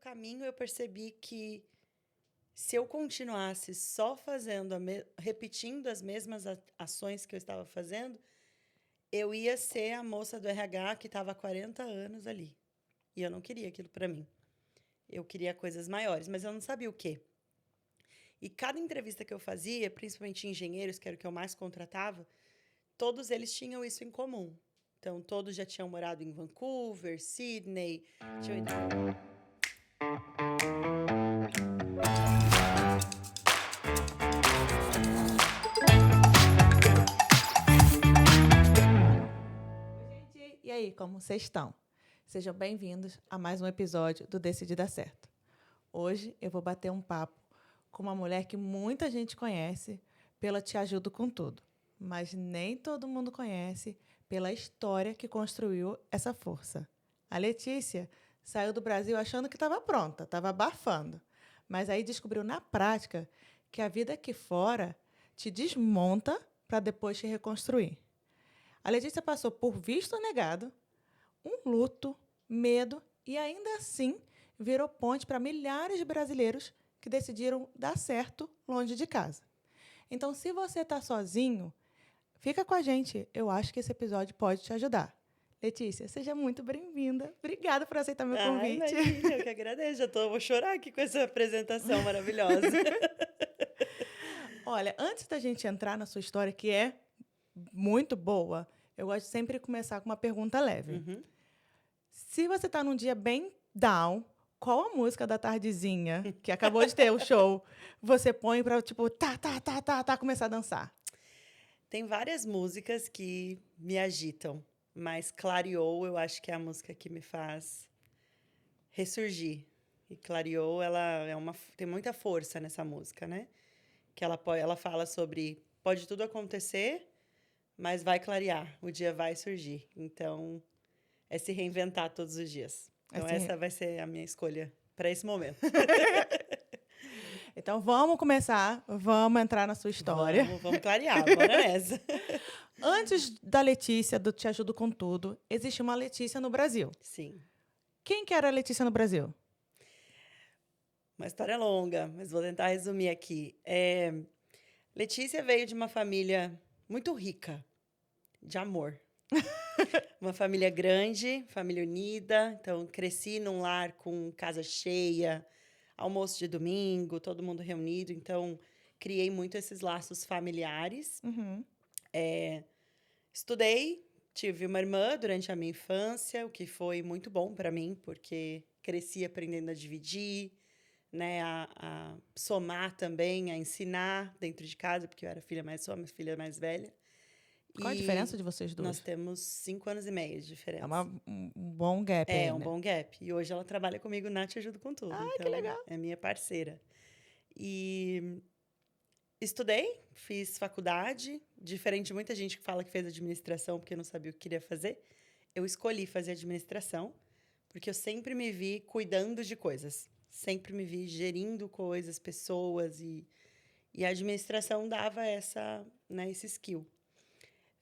caminho, eu percebi que se eu continuasse só repetindo as mesmas ações que eu estava fazendo, eu ia ser a moça do RH que estava há 40 anos ali. E eu não queria aquilo para mim. Eu queria coisas maiores, mas eu não sabia o quê. E cada entrevista que eu fazia, principalmente engenheiros, que era o que eu mais contratava, todos eles tinham isso em comum. Então, todos já tinham morado em Vancouver, Sydney. Oi, gente! E aí, como vocês estão? Sejam bem-vindos a mais um episódio do Decide Dar Certo. Hoje eu vou bater um papo com uma mulher que muita gente conhece pela Te Ajudo com Tudo, mas nem todo mundo conhece pela história que construiu essa força. A Letícia saiu do Brasil achando que estava pronta, estava abafando, mas aí descobriu na prática que a vida aqui fora te desmonta para depois te reconstruir. A Letícia passou por visto negado, um luto, medo e, ainda assim, virou ponte para milhares de brasileiros que decidiram dar certo longe de casa. Então, se você está sozinho, fica com a gente. Eu acho que esse episódio pode te ajudar. Letícia, seja muito bem-vinda. Obrigada por aceitar meu convite. Imagina, eu que agradeço. Vou chorar aqui com essa apresentação maravilhosa. Olha, antes da gente entrar na sua história, que é muito boa, eu gosto de sempre começar com uma pergunta leve. Se você está num dia bem down, qual a música da tardezinha, que acabou de ter o show, você põe para, tipo, começar a dançar? Tem várias músicas que me agitam, mas Clareou, eu acho que é a música que me faz ressurgir. E Clareou, tem muita força nessa música, né? Que ela fala sobre pode tudo acontecer, mas vai clarear, o dia vai surgir. Então, é se reinventar todos os dias. Então, essa vai ser a minha escolha para esse momento. Então, vamos começar, vamos entrar na sua história. Vamos clarear, bora nessa. Antes da Letícia, do Te Ajudo com Tudo, existe uma Letícia no Brasil. Sim. Quem que era a Letícia no Brasil? Uma história longa, mas vou tentar resumir aqui. Letícia veio de uma família muito rica, de amor. Uma família grande, família unida. Então, cresci num lar com casa cheia, almoço de domingo, todo mundo reunido. Então, criei muito esses laços familiares. Estudei, tive uma irmã durante a minha infância, o que foi muito bom para mim, porque cresci aprendendo a dividir, né, a somar também, a ensinar dentro de casa, porque eu era sou a filha mais velha. Qual a diferença de vocês duas? Nós temos 5 anos e meio de diferença. É um bom gap aí, um bom gap. E hoje ela trabalha comigo na Te Ajudo com Tudo. Ah, então, que legal. É minha parceira. E estudei, fiz faculdade. Diferente de muita gente que fala que fez administração porque não sabia o que queria fazer, eu escolhi fazer administração porque eu sempre me vi cuidando de coisas. Sempre me vi gerindo coisas, pessoas. E a administração dava esse skill.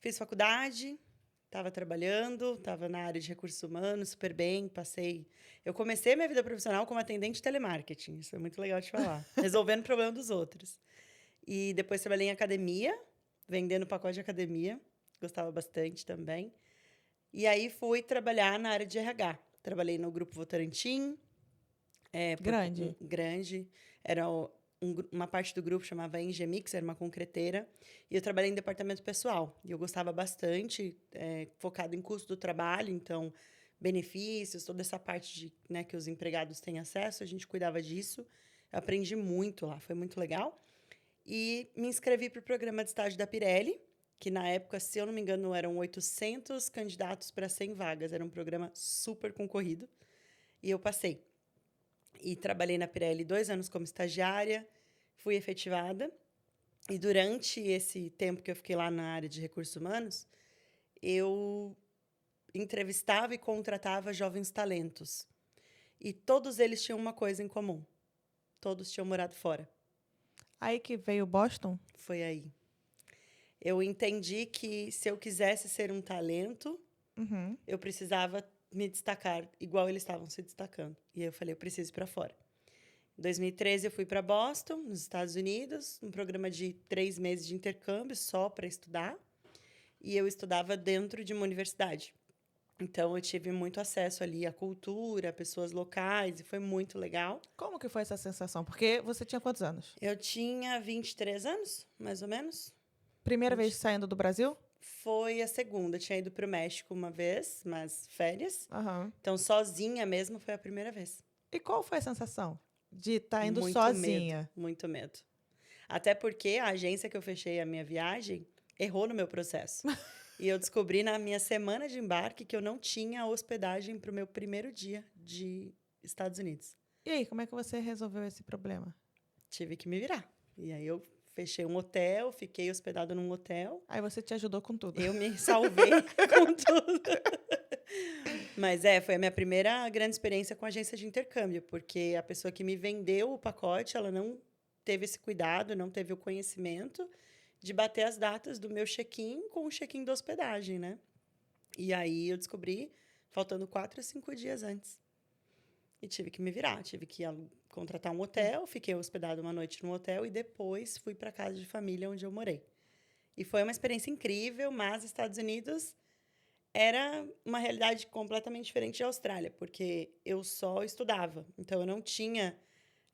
Fiz faculdade, estava trabalhando, estava na área de recursos humanos, super bem, Eu comecei minha vida profissional como atendente de telemarketing, isso é muito legal de falar, resolvendo o problema dos outros. E depois trabalhei em academia, vendendo pacote de academia, gostava bastante também. E aí fui trabalhar na área de RH. Trabalhei no Grupo Votorantim. Grande. Era uma parte do grupo chamava Engemix, era uma concreteira, e eu trabalhei em departamento pessoal. E eu gostava bastante, focado em custo do trabalho, então, benefícios, toda essa parte que os empregados têm acesso, a gente cuidava disso. Eu aprendi muito lá, foi muito legal. E me inscrevi para o programa de estágio da Pirelli, que na época, se eu não me engano, eram 800 candidatos para 100 vagas. Era um programa super concorrido. E eu passei. E trabalhei na Pirelli 2 anos como estagiária, fui efetivada. E durante esse tempo que eu fiquei lá na área de recursos humanos, eu entrevistava e contratava jovens talentos. E todos eles tinham uma coisa em comum. Todos tinham morado fora. Aí que veio Boston? Foi aí. Eu entendi que se eu quisesse ser um talento, eu precisava me destacar igual eles estavam se destacando. E aí eu falei, eu preciso ir para fora. Em 2013, eu fui para Boston, nos Estados Unidos, um programa de 3 meses de intercâmbio só para estudar. E eu estudava dentro de uma universidade. Então, eu tive muito acesso ali à cultura, a pessoas locais, e foi muito legal. Como que foi essa sensação? Porque você tinha quantos anos? Eu tinha 23 anos, mais ou menos. Primeira vez saindo do Brasil? Foi a segunda. Eu tinha ido para o México uma vez, mas férias. Aham. Então, sozinha mesmo, foi a primeira vez. E qual foi a sensação de estar indo Muito sozinha? medo, muito medo. Até porque a agência que eu fechei a minha viagem errou no meu processo. E eu descobri na minha semana de embarque que eu não tinha hospedagem para o meu primeiro dia de Estados Unidos. E aí, como é que você resolveu esse problema? Tive que me virar. E aí eu fechei um hotel, fiquei hospedado num hotel. Aí você te ajudou com tudo. Eu me salvei com tudo. Mas foi a minha primeira grande experiência com agência de intercâmbio, porque a pessoa que me vendeu o pacote, ela não teve esse cuidado, não teve o conhecimento de bater as datas do meu check-in com o check-in da hospedagem, né? E aí eu descobri, faltando 4 a 5 dias antes. E tive que me virar, tive que contratar um hotel, fiquei hospedado uma noite no hotel e depois fui para casa de família onde eu morei. E foi uma experiência incrível, mas Estados Unidos era uma realidade completamente diferente da Austrália, porque eu só estudava, então eu não tinha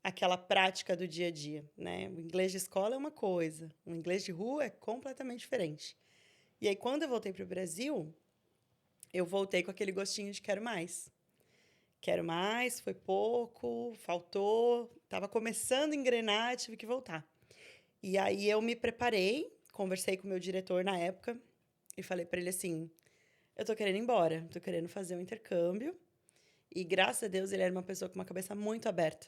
aquela prática do dia a dia, né? O inglês de escola é uma coisa, o inglês de rua é completamente diferente. E aí, quando eu voltei para o Brasil, eu voltei com aquele gostinho de quero mais. Quero mais, foi pouco, faltou, estava começando a engrenar, tive que voltar. E aí eu me preparei, conversei com o meu diretor na época e falei para ele assim, eu tô querendo ir embora, tô querendo fazer um intercâmbio. E graças a Deus ele era uma pessoa com uma cabeça muito aberta.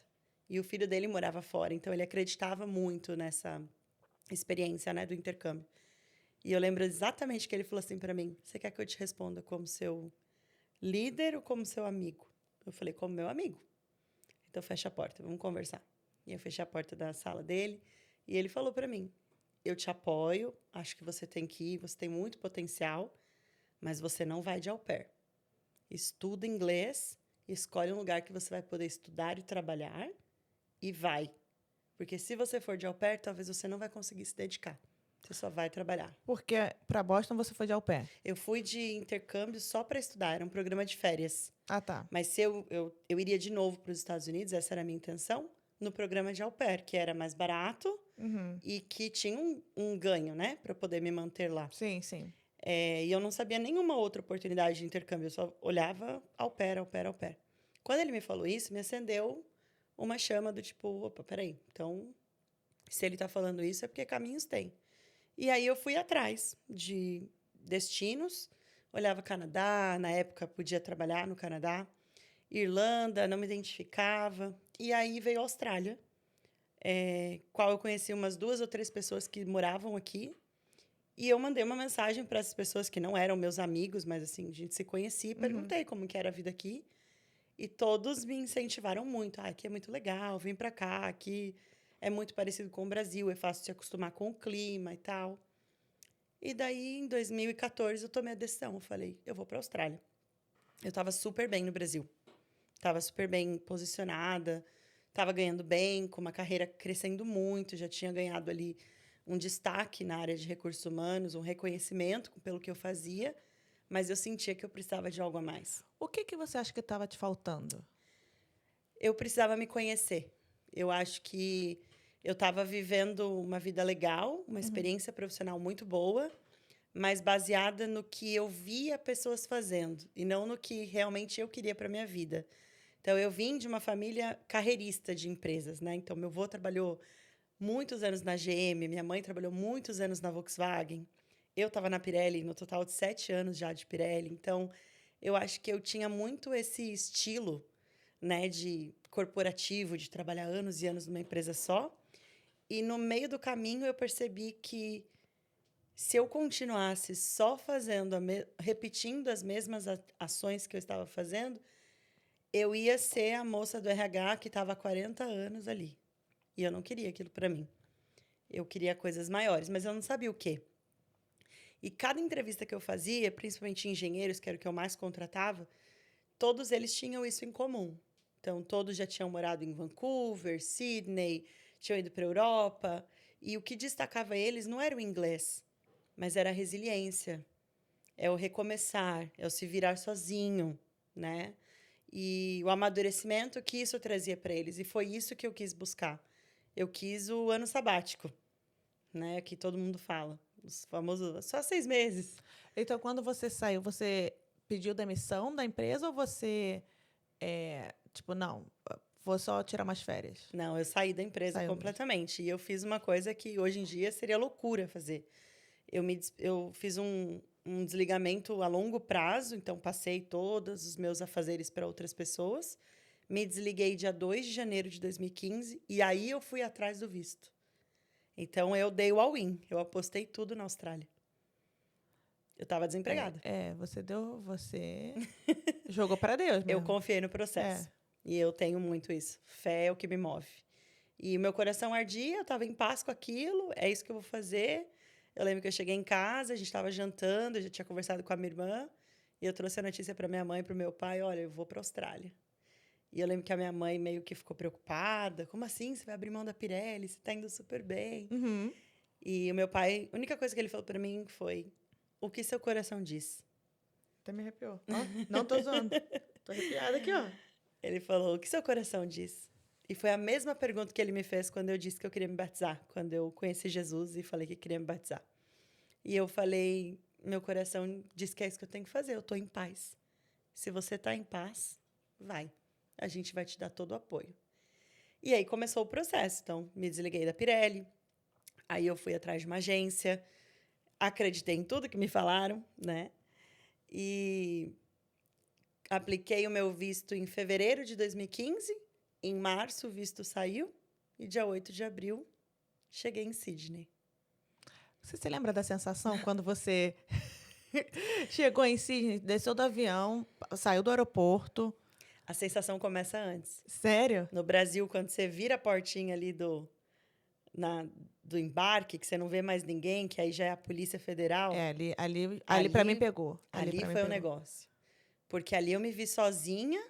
E o filho dele morava fora, então ele acreditava muito nessa experiência, né, do intercâmbio. E eu lembro exatamente que ele falou assim para mim: "Você quer que eu te responda como seu líder ou como seu amigo?" Eu falei: "Como meu amigo." Então fecha a porta, vamos conversar. E eu fechei a porta da sala dele e ele falou para mim: "Eu te apoio, acho que você tem que ir, você tem muito potencial, mas você não vai de au pair. Estuda inglês, escolhe um lugar que você vai poder estudar e trabalhar e vai. Porque se você for de au pair, talvez você não vai conseguir se dedicar. Você só vai trabalhar." Porque para Boston você foi de au pair. Eu fui de intercâmbio só para estudar, era um programa de férias. Ah, tá. Mas se eu iria de novo para os Estados Unidos, essa era a minha intenção, no programa de au pair, que era mais barato e que tinha um ganho, né? Para eu poder me manter lá. Sim, sim. E eu não sabia nenhuma outra oportunidade de intercâmbio, eu só olhava au pair, au pair, au pair. Quando ele me falou isso, me acendeu uma chama do tipo, opa, peraí, então, se ele está falando isso é porque caminhos tem. E aí eu fui atrás de destinos, olhava Canadá, na época podia trabalhar no Canadá, Irlanda, não me identificava, e aí veio a Austrália, qual eu conheci umas 2 ou 3 pessoas que moravam aqui, e eu mandei uma mensagem para essas pessoas que não eram meus amigos, mas assim, a gente se conhecia, e perguntei como que era a vida aqui. E todos me incentivaram muito. Ah, aqui é muito legal, vem para cá, aqui é muito parecido com o Brasil, é fácil se acostumar com o clima e tal. E daí, em 2014, eu tomei a decisão. Eu falei, eu vou para a Austrália. Eu estava super bem no Brasil. Estava super bem posicionada, estava ganhando bem, com uma carreira crescendo muito, já tinha ganhado ali um destaque na área de recursos humanos, um reconhecimento pelo que eu fazia, mas eu sentia que eu precisava de algo a mais. O que você acha que estava te faltando? Eu precisava me conhecer. Eu acho que eu estava vivendo uma vida legal, uma experiência profissional muito boa, mas baseada no que eu via pessoas fazendo e não no que realmente eu queria para minha vida. Então, eu vim de uma família carreirista de empresas, né? Então, meu avô trabalhou muitos anos na GM, minha mãe trabalhou muitos anos na Volkswagen. Eu estava na Pirelli, no total de 7 anos já de Pirelli. Então, eu acho que eu tinha muito esse estilo, né, de corporativo, de trabalhar anos e anos numa empresa só. E no meio do caminho eu percebi que se eu continuasse só fazendo, repetindo as mesmas ações que eu estava fazendo, eu ia ser a moça do RH que estava há 40 anos ali. E eu não queria aquilo para mim. Eu queria coisas maiores, mas eu não sabia o quê. E cada entrevista que eu fazia, principalmente engenheiros, que era o que eu mais contratava, todos eles tinham isso em comum. Então, todos já tinham morado em Vancouver, Sydney, tinham ido para a Europa. E o que destacava eles não era o inglês, mas era a resiliência. É o recomeçar, é o se virar sozinho, né? E o amadurecimento que isso trazia para eles. E foi isso que eu quis buscar. Eu quis o ano sabático, né? Que todo mundo fala. Os famosos, só 6 meses. Então, quando você saiu, você pediu demissão da empresa ou você, tipo, não, vou só tirar umas férias? Não, eu saí da empresa Saiu mesmo. completamente. E eu fiz uma coisa que hoje em dia seria loucura fazer. Eu fiz um desligamento a longo prazo, então passei todos os meus afazeres para outras pessoas. Me desliguei dia 2 de janeiro de 2015 e aí eu fui atrás do visto. Então eu dei o all-in, eu apostei tudo na Austrália. Eu estava desempregada. Você jogou para Deus mesmo. Eu confiei no processo. E eu tenho muito isso. Fé é o que me move. E o meu coração ardia, eu estava em paz com aquilo, é isso que eu vou fazer. Eu lembro que eu cheguei em casa, a gente estava jantando, eu já tinha conversado com a minha irmã, e eu trouxe a notícia para minha mãe e para o meu pai, olha, eu vou para a Austrália. E eu lembro que a minha mãe meio que ficou preocupada, como assim, você vai abrir mão da Pirelli, você está indo super bem. Uhum. E o meu pai, a única coisa que ele falou para mim foi, o que seu coração diz? Até me arrepiou. Ó, não tô zoando. Tô arrepiada aqui, ó. Ele falou, o que seu coração diz? E foi a mesma pergunta que ele me fez quando eu disse que eu queria me batizar, quando eu conheci Jesus e falei que queria me batizar. E eu falei, meu coração diz que é isso que eu tenho que fazer, eu estou em paz. Se você está em paz, vai. A gente vai te dar todo o apoio. E aí começou o processo. Então, me desliguei da Pirelli, aí eu fui atrás de uma agência, acreditei em tudo que me falaram, né? E apliquei o meu visto em fevereiro de 2015. Em março, o visto saiu. E dia 8 de abril, cheguei em Sydney. Você se lembra da sensação quando você chegou em Sydney, desceu do avião, saiu do aeroporto? A sensação começa antes. Sério? No Brasil, quando você vira a portinha ali do embarque, que você não vê mais ninguém, que aí já é a Polícia Federal. Ali para mim pegou. Ali foi o negócio. Porque ali eu me vi sozinha,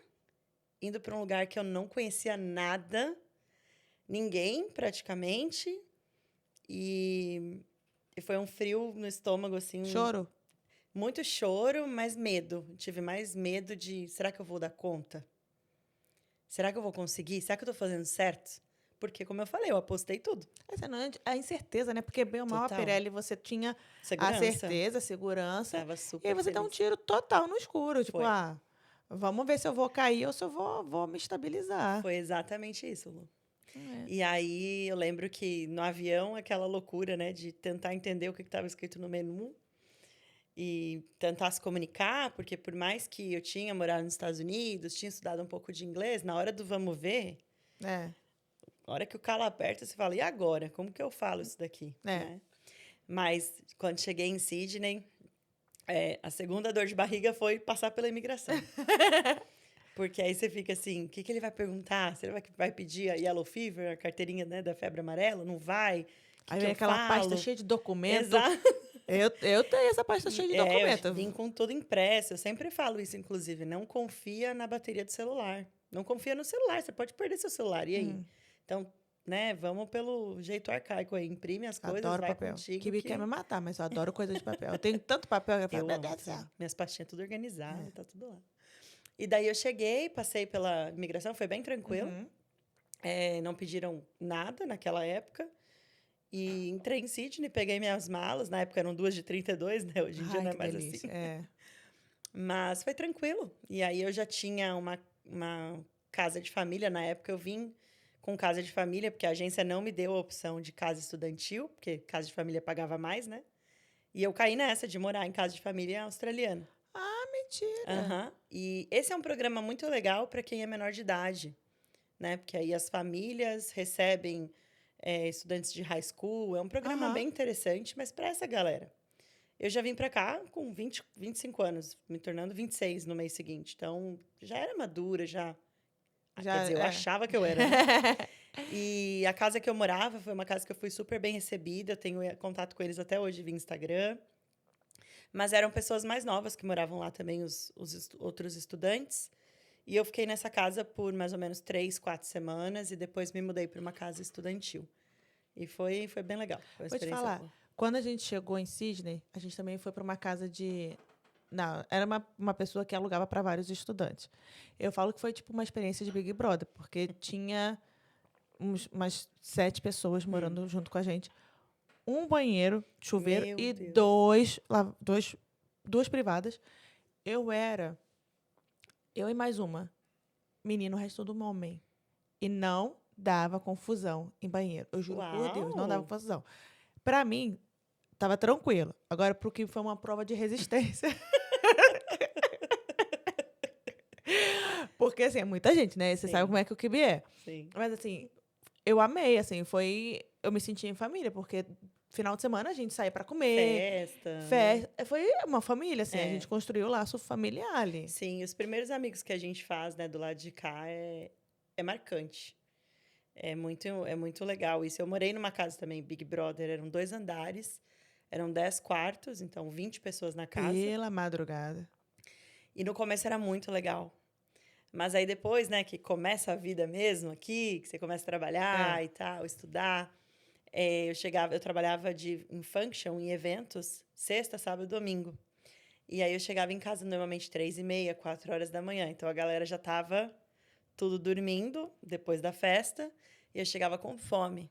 indo para um lugar que eu não conhecia nada, ninguém praticamente, e foi um frio no estômago, assim. Choro? Muito choro, mas medo. Tive mais medo de, será que eu vou dar conta? Será que eu vou conseguir? Será que eu estou fazendo certo? Porque, como eu falei, eu apostei tudo. Essa não é a incerteza, né? Porque bem ou mal a Pirelli, você tinha segurança. A certeza, a segurança. Tava super e aí você feliz. dá um tiro total no escuro. Tipo, Foi. vamos ver se eu vou cair ou se eu vou me estabilizar. Foi exatamente isso, Lu. E aí eu lembro que no avião, aquela loucura, né? De tentar entender o que estava escrito no menu. E tentar se comunicar, porque por mais que eu tinha morado nos Estados Unidos, tinha estudado um pouco de inglês, na hora do vamos ver, na hora que o calo aperta, você fala, e agora? Como que eu falo isso daqui? Né? Mas, quando cheguei em Sydney, a segunda dor de barriga foi passar pela imigração. Porque aí você fica assim, o que ele vai perguntar? Será que vai pedir a Yellow Fever, a carteirinha, né, da febre amarela? Não vai? Aí vem aquela pasta cheia de documento. Exato. Eu tenho essa pasta cheia de documento. Eu vim com tudo impresso. Eu sempre falo isso, inclusive. Não confia na bateria do celular. Não confia no celular. Você pode perder seu celular. E aí? Então, né, vamos pelo jeito arcaico aí. Imprime as coisas, adoro vai papel. contigo. Kibi quer me matar, mas eu adoro coisa de papel. Eu tenho tanto papel que eu falo, meu Deus do céu. Minhas pastinhas tudo organizadas, tá tudo lá. E daí eu cheguei, passei pela imigração, foi bem tranquilo. Não pediram nada naquela época. E entrei em Sydney, peguei minhas malas. Na época eram 2 de 32, né? Hoje em dia não é mais delícia. assim. Mas foi tranquilo. E aí eu já tinha uma casa de família. Na época eu vim com casa de família, porque a agência não me deu a opção de casa estudantil, porque casa de família pagava mais, né? E eu caí nessa de morar em casa de família australiana. Ah, mentira! E esse é um programa muito legal para quem é menor de idade, né? Porque aí as famílias recebem estudantes de high school. É um programa bem interessante, mas para essa galera. Eu já vim para cá com 25 anos, me tornando 26 no mês seguinte. Então, já era madura, quer dizer, eu achava que eu era. Né? E a casa que eu morava foi uma casa que eu fui super bem recebida. Eu tenho contato com eles até hoje via Instagram. Mas eram pessoas mais novas que moravam lá também, os outros estudantes. E eu fiquei nessa casa por mais ou menos 3, 4 semanas e depois me mudei para uma casa estudantil. E foi bem legal. Foi uma Vou te experiência falar, boa. quando a gente chegou em Sydney, a gente também foi para uma casa de. Não, era uma pessoa que alugava para vários estudantes. Eu falo que foi tipo uma experiência de Big Brother, porque tinha umas 7 pessoas morando junto com a gente. Um banheiro, chuveiro Meu e Deus. duas privadas. Eu era, eu e mais uma, menino, o resto tudo homem. E não dava confusão em banheiro. Eu juro por Deus, não dava Uau! confusão. Para mim, tava tranquilo. Agora, pro que foi uma prova de resistência. Porque, assim, é muita gente, né? Você sabe Sim, como é que o Kibe é. sim. Mas, assim, eu amei, assim, foi... Eu me senti em família, porque final de semana a gente saía para comer, Festa, né? foi uma família, assim, a gente É. construiu o laço familiar ali. Sim, os primeiros amigos que a gente faz, né, do lado de cá é marcante. É muito legal isso. Eu morei numa casa também, Big Brother, eram 2 andares, eram 10 quartos, então 20 pessoas na casa. Pela madrugada. E no começo era muito legal. Mas aí depois, né, que começa a vida mesmo aqui, que você começa a É. trabalhar e tal, estudar, eu trabalhava em function, em eventos, sexta, sábado e domingo. E aí eu chegava em casa normalmente 3h30, 4 horas da manhã. Então a galera já tava tudo dormindo depois da festa. E eu chegava com fome.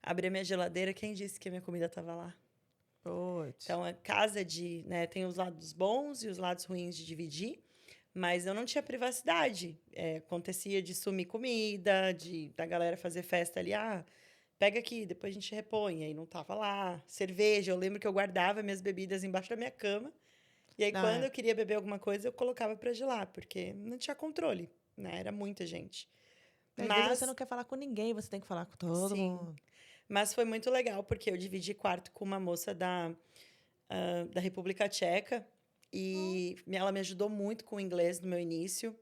Abria minha geladeira, quem disse que a minha comida estava lá? Putz. Então a casa né, tem os lados bons e os lados ruins de dividir. Mas eu não tinha privacidade. Acontecia de sumir comida, da galera fazer festa ali. Ah, pega aqui, depois a gente repõe. Aí não tava lá. Cerveja, eu lembro que eu guardava minhas bebidas embaixo da minha cama. E aí, Não, quando é. eu queria beber alguma coisa, eu colocava para gelar, porque não tinha controle, né? Era muita gente. Às vezes você não Mas, quer falar com ninguém, você tem que falar com todo sim. mundo. Mas foi muito legal, porque eu dividi quarto com uma moça da República Tcheca. E ela me ajudou muito com o inglês no meu início.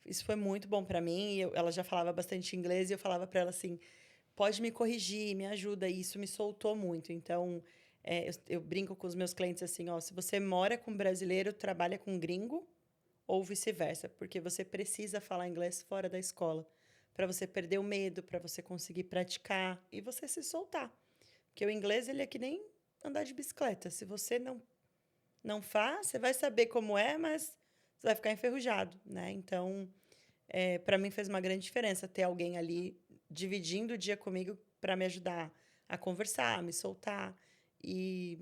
Isso foi muito bom para mim. Ela já falava bastante inglês e eu falava para ela assim: pode me corrigir, me ajuda. E isso me soltou muito. Então, eu brinco com os meus clientes assim: ó, se você mora com brasileiro, trabalha com gringo, ou vice-versa, porque você precisa falar inglês fora da escola, para você perder o medo, para você conseguir praticar e você se soltar. Porque o inglês ele é que nem andar de bicicleta. Se você não faz, você vai saber como é, mas você vai ficar enferrujado, né? Então, para mim fez uma grande diferença ter alguém ali dividindo o dia comigo para me ajudar a conversar, a me soltar. E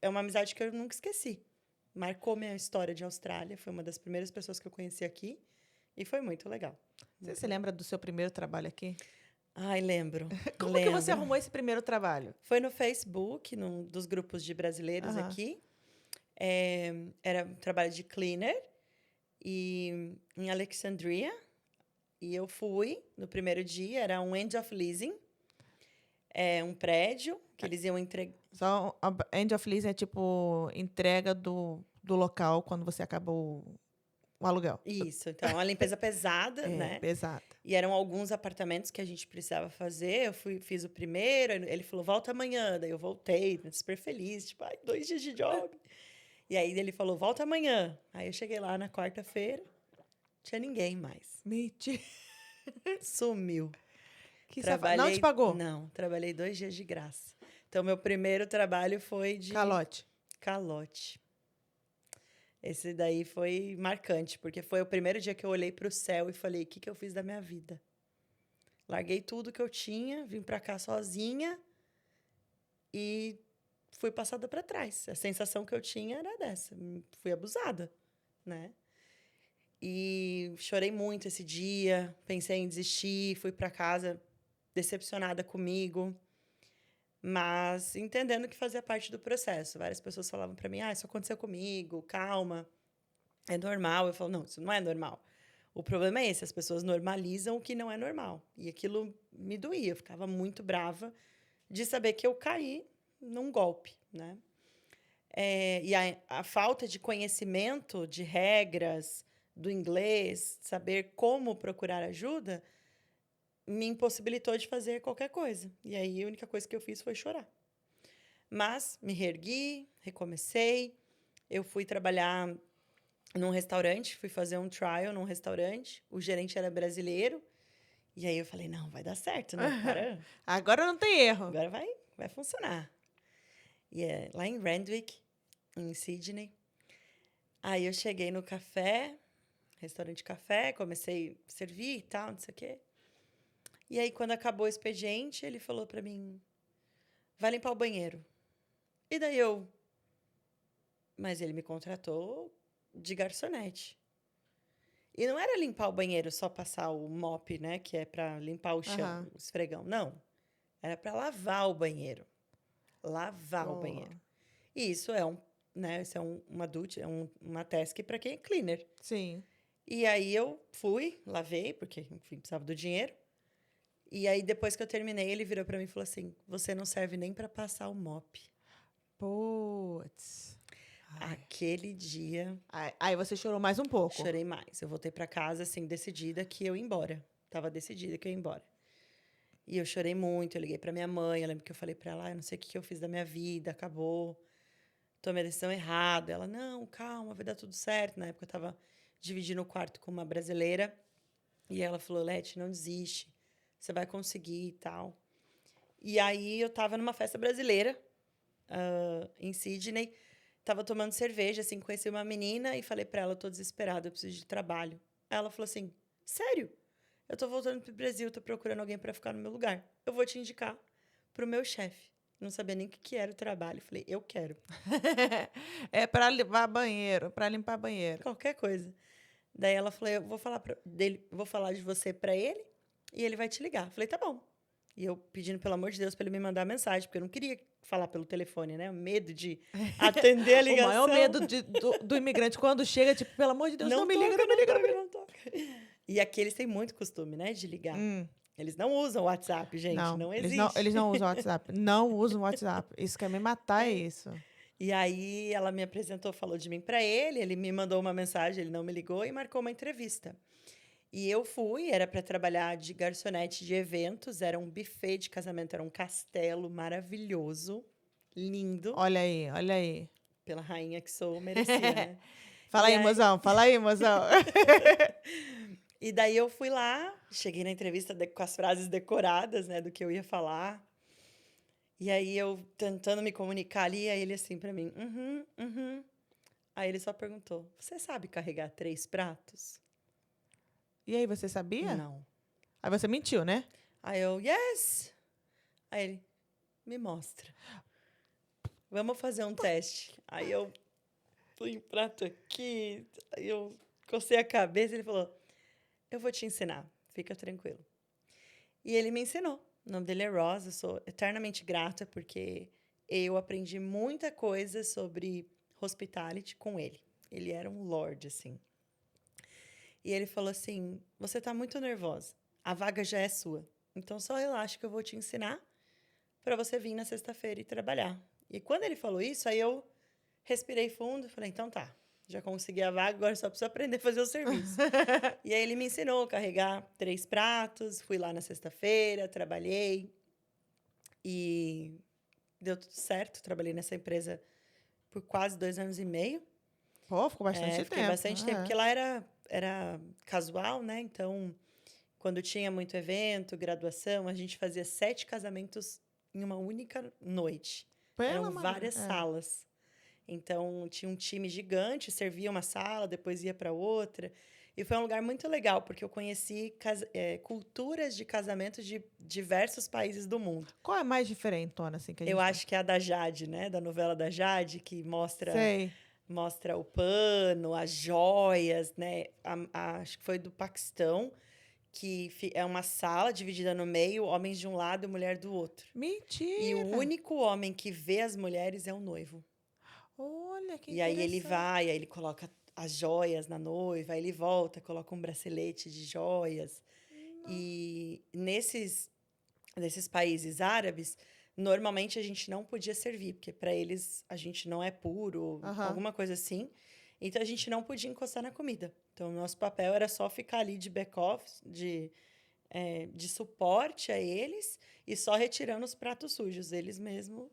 é uma amizade que eu nunca esqueci. Marcou minha história de Austrália. Foi uma das primeiras pessoas que eu conheci aqui. E foi muito legal. Você Muito se legal. lembra do seu primeiro trabalho aqui? Ai, lembro. Como que você Lembro. arrumou esse primeiro trabalho? Foi no Facebook, num dos grupos de brasileiros Aham. aqui. Era um trabalho de cleaner e em Alexandria. E eu fui no primeiro dia, era um end of leasing, um prédio que eles iam entregar. Só a end of lease é tipo entrega do local quando você acabou o aluguel. Isso, então, a limpeza pesada, É, né? pesada. E eram alguns apartamentos que a gente precisava fazer. Fiz o primeiro, ele falou, volta amanhã. Daí eu voltei, né, super feliz, tipo, ai, 2 dias de job. E aí ele falou, volta amanhã. Aí eu cheguei lá na quarta-feira, tinha ninguém mais. Mentira. Sumiu. Que safado. Não te Trabalhei, pagou? não, trabalhei 2 dias de graça. Então, meu primeiro trabalho foi de Calote. calote. Esse daí foi marcante, porque foi o primeiro dia que eu olhei para o céu e falei, o que que eu fiz da minha vida? Larguei tudo que eu tinha, vim para cá sozinha e fui passada para trás. A sensação que eu tinha era dessa, fui abusada, né? E chorei muito esse dia, pensei em desistir, fui para casa decepcionada comigo, mas entendendo que fazia parte do processo. Várias pessoas falavam para mim: "Ah, isso aconteceu comigo, calma, é normal". Eu falo: "Não, isso não é normal". O problema é esse, as pessoas normalizam o que não é normal. E aquilo me doía, eu ficava muito brava de saber que eu caí num golpe, né? E a falta de conhecimento de regras do inglês, saber como procurar ajuda, me impossibilitou de fazer qualquer coisa. E aí a única coisa que eu fiz foi chorar. Mas me reergui, recomecei. Eu fui trabalhar num restaurante, fui fazer um trial num restaurante, o gerente era brasileiro, e aí eu falei, não, vai dar certo, né? Cara, Agora não tem erro. agora vai funcionar. E é lá em Randwick, em Sydney. Aí eu cheguei no café, restaurante café, comecei a servir e tal, não sei o quê. E aí, quando acabou o expediente, ele falou pra mim, vai limpar o banheiro. E daí eu, mas ele me contratou de garçonete. E não era limpar o banheiro, só passar o mop, né? Que é pra limpar o chão, Aham. o esfregão. Não. Era pra lavar o banheiro. Lavar o Boa. banheiro. E isso é né? Isso é uma duty, é uma task para quem é cleaner. Sim. E aí eu fui, lavei, porque, enfim, precisava do dinheiro. E aí, depois que eu terminei, ele virou pra mim e falou assim: você não serve nem pra passar o mop. Putz. Ai. Aquele dia, Aí você chorou mais um pouco. chorei mais. Eu voltei pra casa, assim, decidida que eu ia embora. Tava decidida que eu ia embora. E eu chorei muito. Eu liguei pra minha mãe. Eu lembro que eu falei pra ela: eu não sei o que eu fiz da minha vida, acabou. Tomei a decisão errada. Ela: não, calma, vai dar tudo certo. Na época eu tava dividindo o quarto com uma brasileira. E ela falou: Leti, não desiste. Você vai conseguir e tal. E aí eu tava numa festa brasileira, em Sydney. Tava tomando cerveja, assim, conheci uma menina e falei pra ela, eu tô desesperada, eu preciso de trabalho. Ela falou assim, sério? Eu tô voltando pro Brasil, tô procurando alguém pra ficar no meu lugar. Eu vou te indicar pro meu chefe. Não sabia nem o que era o trabalho. Falei, eu quero. É para limpar banheiro, para limpar banheiro. Qualquer coisa. Daí ela falou, eu vou falar vou falar de você pra ele e ele vai te ligar. Falei, tá bom. E eu pedindo, pelo amor de Deus, pra ele me mandar mensagem, porque eu não queria falar pelo telefone, né? O medo de atender a O maior ligação. medo do imigrante quando chega, tipo, pelo amor de Deus, não me liga, não me liga, não me liga. Não toca. E aqui eles têm muito costume, né, de ligar. Hum, Eles não usam o WhatsApp, gente, não, não eles existe. não usam WhatsApp. Não usam WhatsApp. Isso quer me matar, é isso. E aí ela me apresentou, falou de mim para ele me mandou uma mensagem, ele não me ligou e marcou uma entrevista. E eu fui, era para trabalhar de garçonete de eventos, era um buffet de casamento, era um castelo maravilhoso, lindo, Olha aí, olha aí. pela rainha que sou, merecia, né? Fala E aí, aí, mozão, fala aí, mozão. e daí eu fui lá, cheguei na entrevista com as frases decoradas, né, do que eu ia falar. E aí eu tentando me comunicar ali, aí ele assim pra mim, uhum. Aí ele só perguntou, você sabe carregar 3 pratos? E aí, você sabia? Não. Aí você mentiu, né? Aí eu, yes! Aí ele, me mostra. Vamos fazer um teste. Aí eu fui um prato aqui, aí eu cocei a cabeça e ele falou, eu vou te ensinar, fica tranquilo. E ele me ensinou. O nome dele é Ross, eu sou eternamente grata porque eu aprendi muita coisa sobre hospitality com ele. Ele era um lord, assim. E ele falou assim: você está muito nervosa, a vaga já é sua. Então só relaxa que eu vou te ensinar para você vir na sexta-feira e trabalhar. E quando ele falou isso, aí eu respirei fundo e falei: então tá, já consegui a vaga, agora só preciso aprender a fazer o serviço. E aí ele me ensinou a carregar 3 pratos, fui lá na sexta-feira, trabalhei e deu tudo certo. Trabalhei nessa empresa por quase 2 anos e meio. Pô, ficou bastante Fiquei tempo. bastante tempo, porque lá era casual, né? Então, quando tinha muito evento, graduação, a gente fazia 7 casamentos em uma única noite. Pela Eram madrugada. várias salas. Então, tinha um time gigante, servia uma sala, depois ia para outra. E foi um lugar muito legal, porque eu conheci culturas de casamentos de diversos países do mundo. Qual é a mais diferentona, assim, que a Eu gente tem? acho que é a da Jade, né? Da novela da Jade, que Sei. mostra o pano, as joias, né? Acho que foi do Paquistão, que é uma sala dividida no meio, homens de um lado e mulher do outro. E o Mentira! único homem que vê as mulheres é o noivo. Olha, que E aí ele interessante. vai, aí ele coloca as joias na noiva, aí ele volta, coloca um bracelete de joias. E nesses países árabes, normalmente a gente não podia servir, porque para eles a gente não é puro, Aham. alguma coisa assim. Então a gente não podia encostar na comida. Então o nosso papel era só ficar ali de back-office, de suporte a eles e só retirando os pratos sujos. Eles mesmo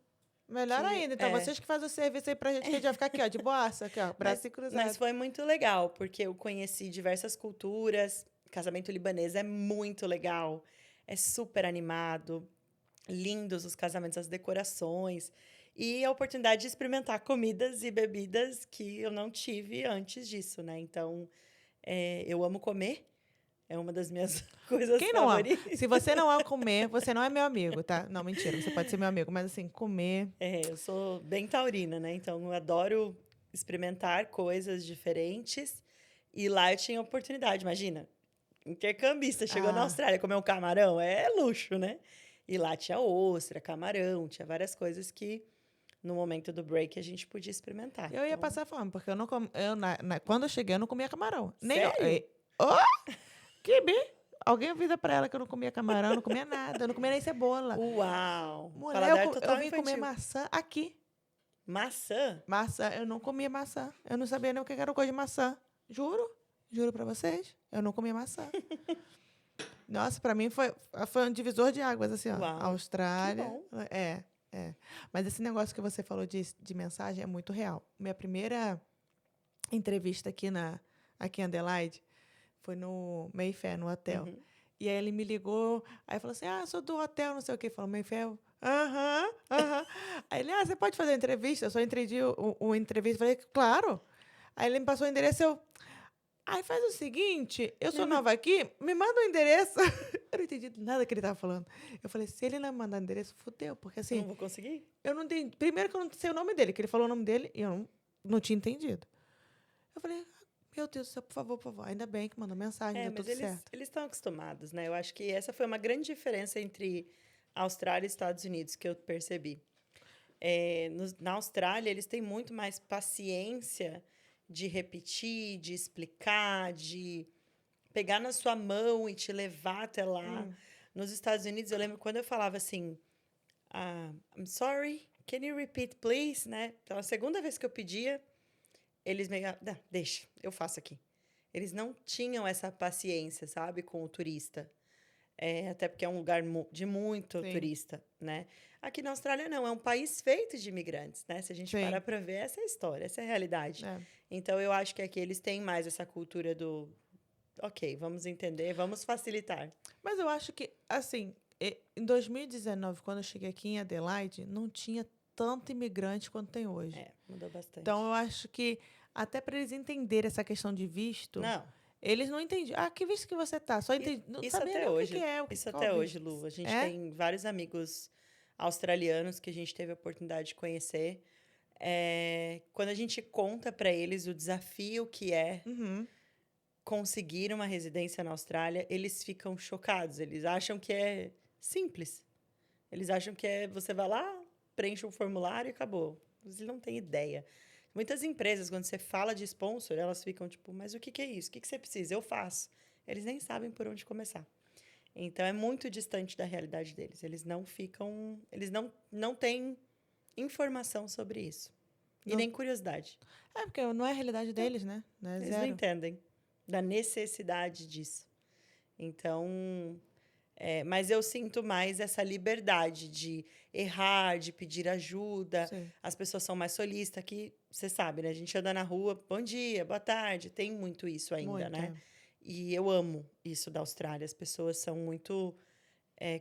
Melhor que ainda. Então, vocês que fazem o serviço aí pra gente, que a gente vai ficar aqui, ó, de boaça, aqui, ó, braço cruzado. Mas foi muito legal, porque eu conheci diversas culturas. Casamento libanês é muito legal. É super animado. Lindos os casamentos, as decorações. E a oportunidade de experimentar comidas e bebidas que eu não tive antes disso, né? Então, eu amo comer. É uma das minhas coisas Quem não ama? favoritas. Se você não ama comer, você não é meu amigo, tá? Não, mentira, você pode ser meu amigo, mas assim, comer. Eu sou bem taurina, né? Então, eu adoro experimentar coisas diferentes. E lá eu tinha oportunidade, imagina. Intercambista, chegou na Ah. Austrália, comer um camarão, é luxo, né? E lá tinha ostra, camarão, tinha várias coisas que no momento do break a gente podia experimentar. Eu ia Então, passar fome, porque eu não com... quando eu cheguei, eu não comia camarão. Nem sério? Que bem! Alguém avisa pra ela que eu não comia camarão, eu não comia nada, eu não comia nem cebola. Uau! Mulher, Paladar eu total vim comer infantil. maçã aqui. Maçã? Maçã, eu não comia maçã. Eu não sabia nem o que era o gosto de maçã. Juro, juro pra vocês. Eu não comia maçã. Nossa, pra mim foi um divisor de águas, assim, ó. Uau, Austrália. que bom. É. Mas esse negócio que você falou de mensagem é muito real. Minha primeira entrevista aqui em Adelaide foi no Mayfair, no hotel. Uhum. E aí ele me ligou, aí falou assim, sou do hotel, não sei o quê. Falou, Mayfair, aham. Aí ele, você pode fazer uma entrevista? Eu só entendi o entrevista. Falei, claro. Aí ele me passou o endereço, aí faz o seguinte, eu sou nova aqui, me manda o endereço. Eu não entendi nada que ele estava falando. Eu falei, se ele não me mandar o endereço, fudeu. Porque Eu assim, não vou conseguir? eu não entendi. Primeiro que eu não sei o nome dele, que ele falou o nome dele e eu não tinha entendido. Eu falei, meu Deus do céu, por favor, por favor. Ainda bem que mandou mensagem, deu Mas tudo certo. eles estão acostumados, né? Eu acho que essa foi uma grande diferença entre Austrália e Estados Unidos que eu percebi. Na Austrália, eles têm muito mais paciência de repetir, de explicar, de pegar na sua mão e te levar até lá. Nos Estados Unidos, eu lembro quando eu falava assim, I'm sorry, can you repeat, please? Né? Então, a segunda vez que eu pedia, eles meio, não, deixa, eu faço aqui. Eles não tinham essa paciência, sabe, com o turista. Até porque é um lugar de muito Sim. turista, né? Aqui na Austrália, não. É um país feito de imigrantes, né? Se a gente Sim. parar para ver, essa é a história, essa é a realidade. É. Então, eu acho que aqui eles têm mais essa cultura do... Ok, vamos entender, vamos facilitar. Mas eu acho que, assim, em 2019, quando eu cheguei aqui em Adelaide, não tinha tanto imigrante quanto tem hoje. Mudou bastante. Então, eu acho que, até para eles entenderem essa questão de visto... Não. Eles não entendiam. Que visto que você tá? Só entendi. Não Isso sabia até nem hoje. o que é. Isso até hoje, Lu. A gente tem vários amigos australianos que a gente teve a oportunidade de conhecer. Quando a gente conta para eles o desafio que é conseguir uma residência na Austrália, eles ficam chocados. Eles acham que é simples. Eles acham que você vai lá, preenche um formulário e acabou. Eles não têm ideia. Muitas empresas, quando você fala de sponsor, elas ficam tipo, mas o que é isso? O que você precisa? Eu faço. Eles nem sabem por onde começar. Então, é muito distante da realidade deles. Eles não ficam... Eles não têm informação sobre isso. E nem curiosidade. Porque não é a realidade deles, né? Não é Eles zero. não entendem da necessidade disso. Então... mas eu sinto mais essa liberdade de errar, de pedir ajuda. Sim. As pessoas são mais solistas. Aqui, você sabe, né? A gente anda na rua, bom dia, boa tarde. Tem muito isso ainda, Muito, né? E eu amo isso da Austrália. As pessoas são muito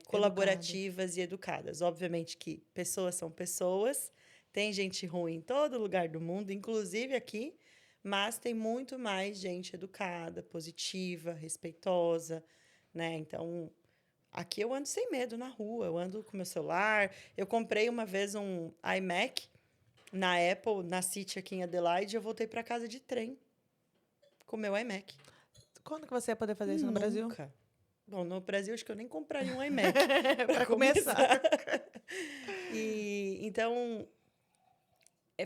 colaborativas e educadas. Obviamente que pessoas são pessoas. Tem gente ruim em todo lugar do mundo, inclusive aqui. Mas tem muito mais gente educada, positiva, respeitosa, né? Então... Aqui eu ando sem medo na rua, eu ando com meu celular. Eu comprei uma vez um iMac na Apple, na City aqui em Adelaide, e eu voltei para casa de trem com meu iMac. Quando que você ia poder fazer isso no Brasil? Nunca. Bom, no Brasil acho que eu nem compraria um iMac. Para começar. Então,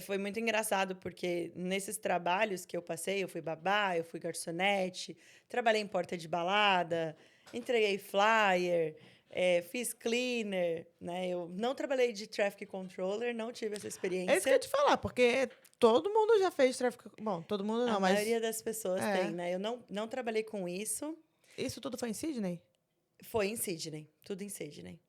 foi muito engraçado, porque nesses trabalhos que eu passei, eu fui babá, eu fui garçonete, trabalhei em porta de balada... Entreguei flyer, fiz cleaner, né? Eu não trabalhei de traffic controller, não tive essa experiência. É isso que eu ia te falar, porque todo mundo já fez traffic... Bom, todo mundo não, A maioria das pessoas tem, né? Eu não trabalhei com isso. Isso tudo foi em Sydney? Foi em Sydney, tudo em Sydney.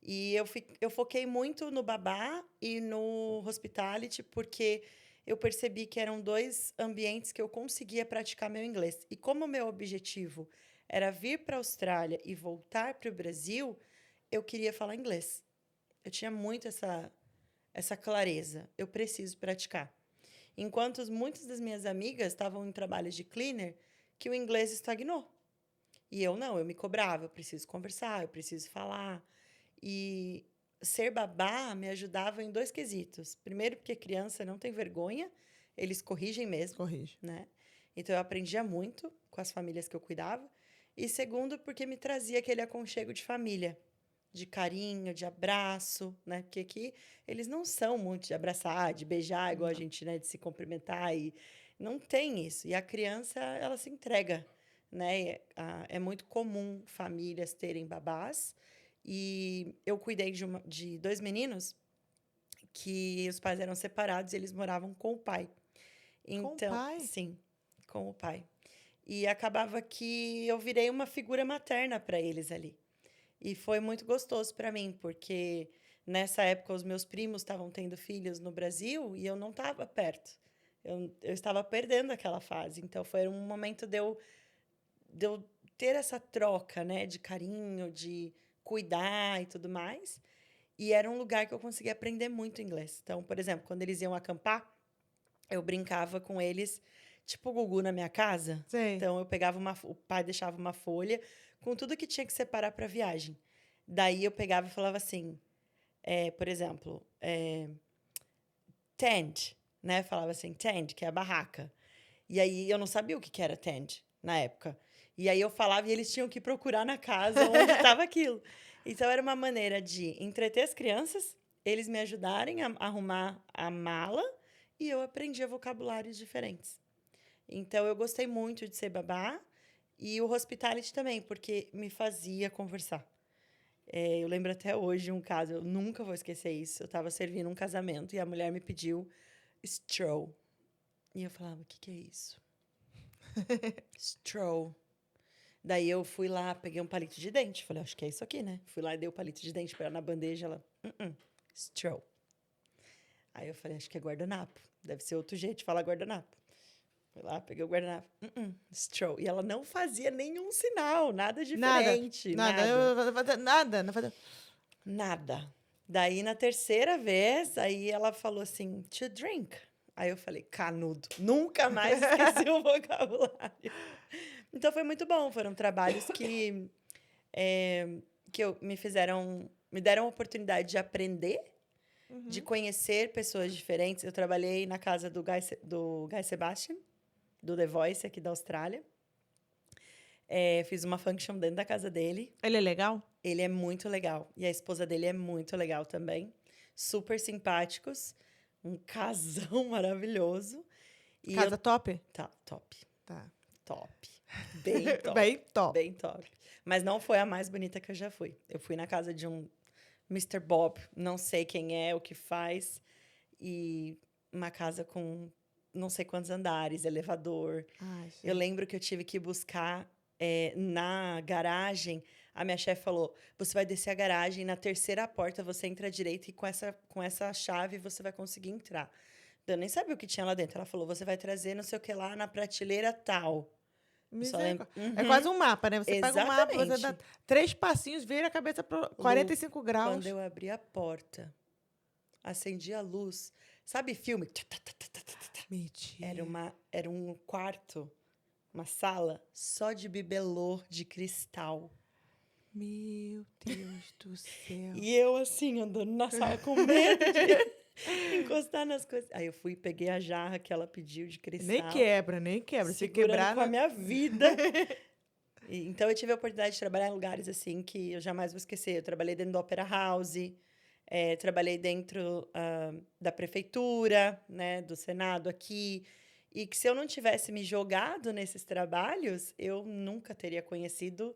E eu foquei muito no babá e no hospitality, porque eu percebi que eram 2 ambientes que eu conseguia praticar meu inglês. E como o meu objetivo era vir para a Austrália e voltar para o Brasil, eu queria falar inglês. Eu tinha muito essa clareza. Eu preciso praticar. Enquanto muitas das minhas amigas estavam em trabalhos de cleaner, que o inglês estagnou. E eu não, eu me cobrava, eu preciso conversar, eu preciso falar. E ser babá me ajudava em 2 quesitos. Primeiro, porque criança não tem vergonha, eles corrigem mesmo, Corrige. né? Então eu aprendia muito com as famílias que eu cuidava. E segundo, porque me trazia aquele aconchego de família, de carinho, de abraço, né? Porque aqui eles não são muito de abraçar, de beijar, igual a Não. gente, né? De se cumprimentar e não tem isso. E a criança, ela se entrega, né? É muito comum famílias terem babás. E eu cuidei de 2 meninos que os pais eram separados e eles moravam com o pai. Com o Então, pai? sim, com o pai. E acabava que eu virei uma figura materna para eles ali. E foi muito gostoso para mim, porque nessa época os meus primos estavam tendo filhos no Brasil e eu não estava perto. Eu estava perdendo aquela fase. Então, foi um momento de eu ter essa troca, né, de carinho, de cuidar e tudo mais. E era um lugar que eu conseguia aprender muito inglês. Então, por exemplo, quando eles iam acampar, eu brincava com eles, tipo o Gugu na minha casa. Sei. Então, eu pegava o pai deixava uma folha com tudo que tinha que separar para a viagem. Daí eu pegava e falava assim, por exemplo, tent, né? Falava assim, tent, que é a barraca. E aí eu não sabia o que era tent na época. E aí eu falava e eles tinham que procurar na casa onde estava aquilo. Então era uma maneira de entreter as crianças, eles me ajudarem a arrumar a mala e eu aprendia vocabulários diferentes. Então eu gostei muito de ser babá e o hospitality também, porque me fazia conversar. Eu lembro até hoje um caso, eu nunca vou esquecer isso. Eu estava servindo um casamento e a mulher me pediu straw. E eu falava, o que que é isso? Straw. Daí eu fui lá, peguei um palito de dente. Falei, acho que é isso aqui, né? Fui lá e dei o palito de dente para ela na bandeja. Ela, straw. Aí eu falei, acho que é guardanapo. Deve ser outro jeito de falar guardanapo. Fui lá, peguei o guardanapo. Straw. E ela não fazia nenhum sinal, nada Nada. diferente, Nada. Nada. Não fazia... nada. Daí, na terceira vez, aí ela falou assim, to drink. Aí eu falei, canudo. Nunca mais esqueci o vocabulário. Então, foi muito bom. Foram trabalhos me deram a oportunidade de aprender, de conhecer pessoas diferentes. Eu trabalhei na casa do Guy Sebastian, do The Voice, aqui da Austrália. Fiz uma function dentro da casa dele. Ele é legal? Ele é muito legal. E a esposa dele é muito legal também. Super simpáticos. Um casão maravilhoso. E Casa top? Tá, top. Tá. Top. Bem top. Bem top. Bem top. Mas não foi a mais bonita que eu já fui. Eu fui na casa de um Mr. Bob, não sei quem é, o que faz. E uma casa com não sei quantos andares, elevador. Ai, Eu lembro que eu tive que buscar na garagem. A minha chefe falou: você vai descer a garagem, na terceira porta você entra à direita e com essa chave você vai conseguir entrar. Eu nem sabia o que tinha lá dentro. Ela falou: você vai trazer não sei o que lá na prateleira tal. Só lembro. É quase um mapa, né? Você pega um mapa, você dá Exatamente. 3 passinhos, vira a cabeça para 45 graus. Quando eu abri a porta, acendi a luz. Sabe filme? Mentira. Era um quarto, uma sala só de bibelô de cristal. Meu Deus do céu. E eu, assim, andando na sala com medo de encostar nas coisas. Aí eu fui e peguei a jarra que ela pediu de cristal. Nem quebra, nem quebra. Se Segurando quebrar... com a minha vida. Então, eu tive a oportunidade de trabalhar em lugares, assim, que eu jamais vou esquecer. Eu trabalhei dentro do Opera House, trabalhei dentro da prefeitura, né, do Senado aqui. E que se eu não tivesse me jogado nesses trabalhos, eu nunca teria conhecido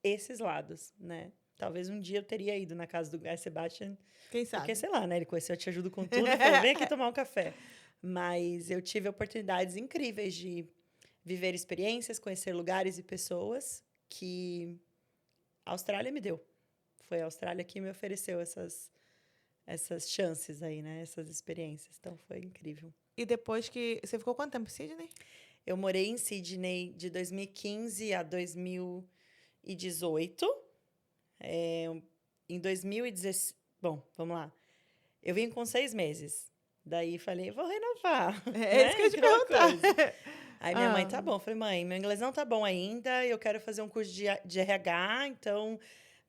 esses lados, né? Talvez um dia eu teria ido na casa do Guy Sebastian. Quem sabe? Porque, sei lá, né? Ele conheceu Eu Te Ajudo com Tudo e falou, vem aqui tomar um café. Mas eu tive oportunidades incríveis de viver experiências, conhecer lugares e pessoas que a Austrália me deu. foi a Austrália que me ofereceu essas chances aí, né? Essas experiências. Então, foi incrível. E depois que... Você ficou quanto tempo em Sydney? Eu morei em Sydney de 2015 a 2018. Em 2016... Bom, vamos lá. Eu vim com 6 meses. Daí, falei, vou renovar. É isso que eu ia te perguntar. Aí, minha mãe, tá bom. Falei, mãe, meu inglês não tá bom ainda. Eu quero fazer um curso de RH. Então,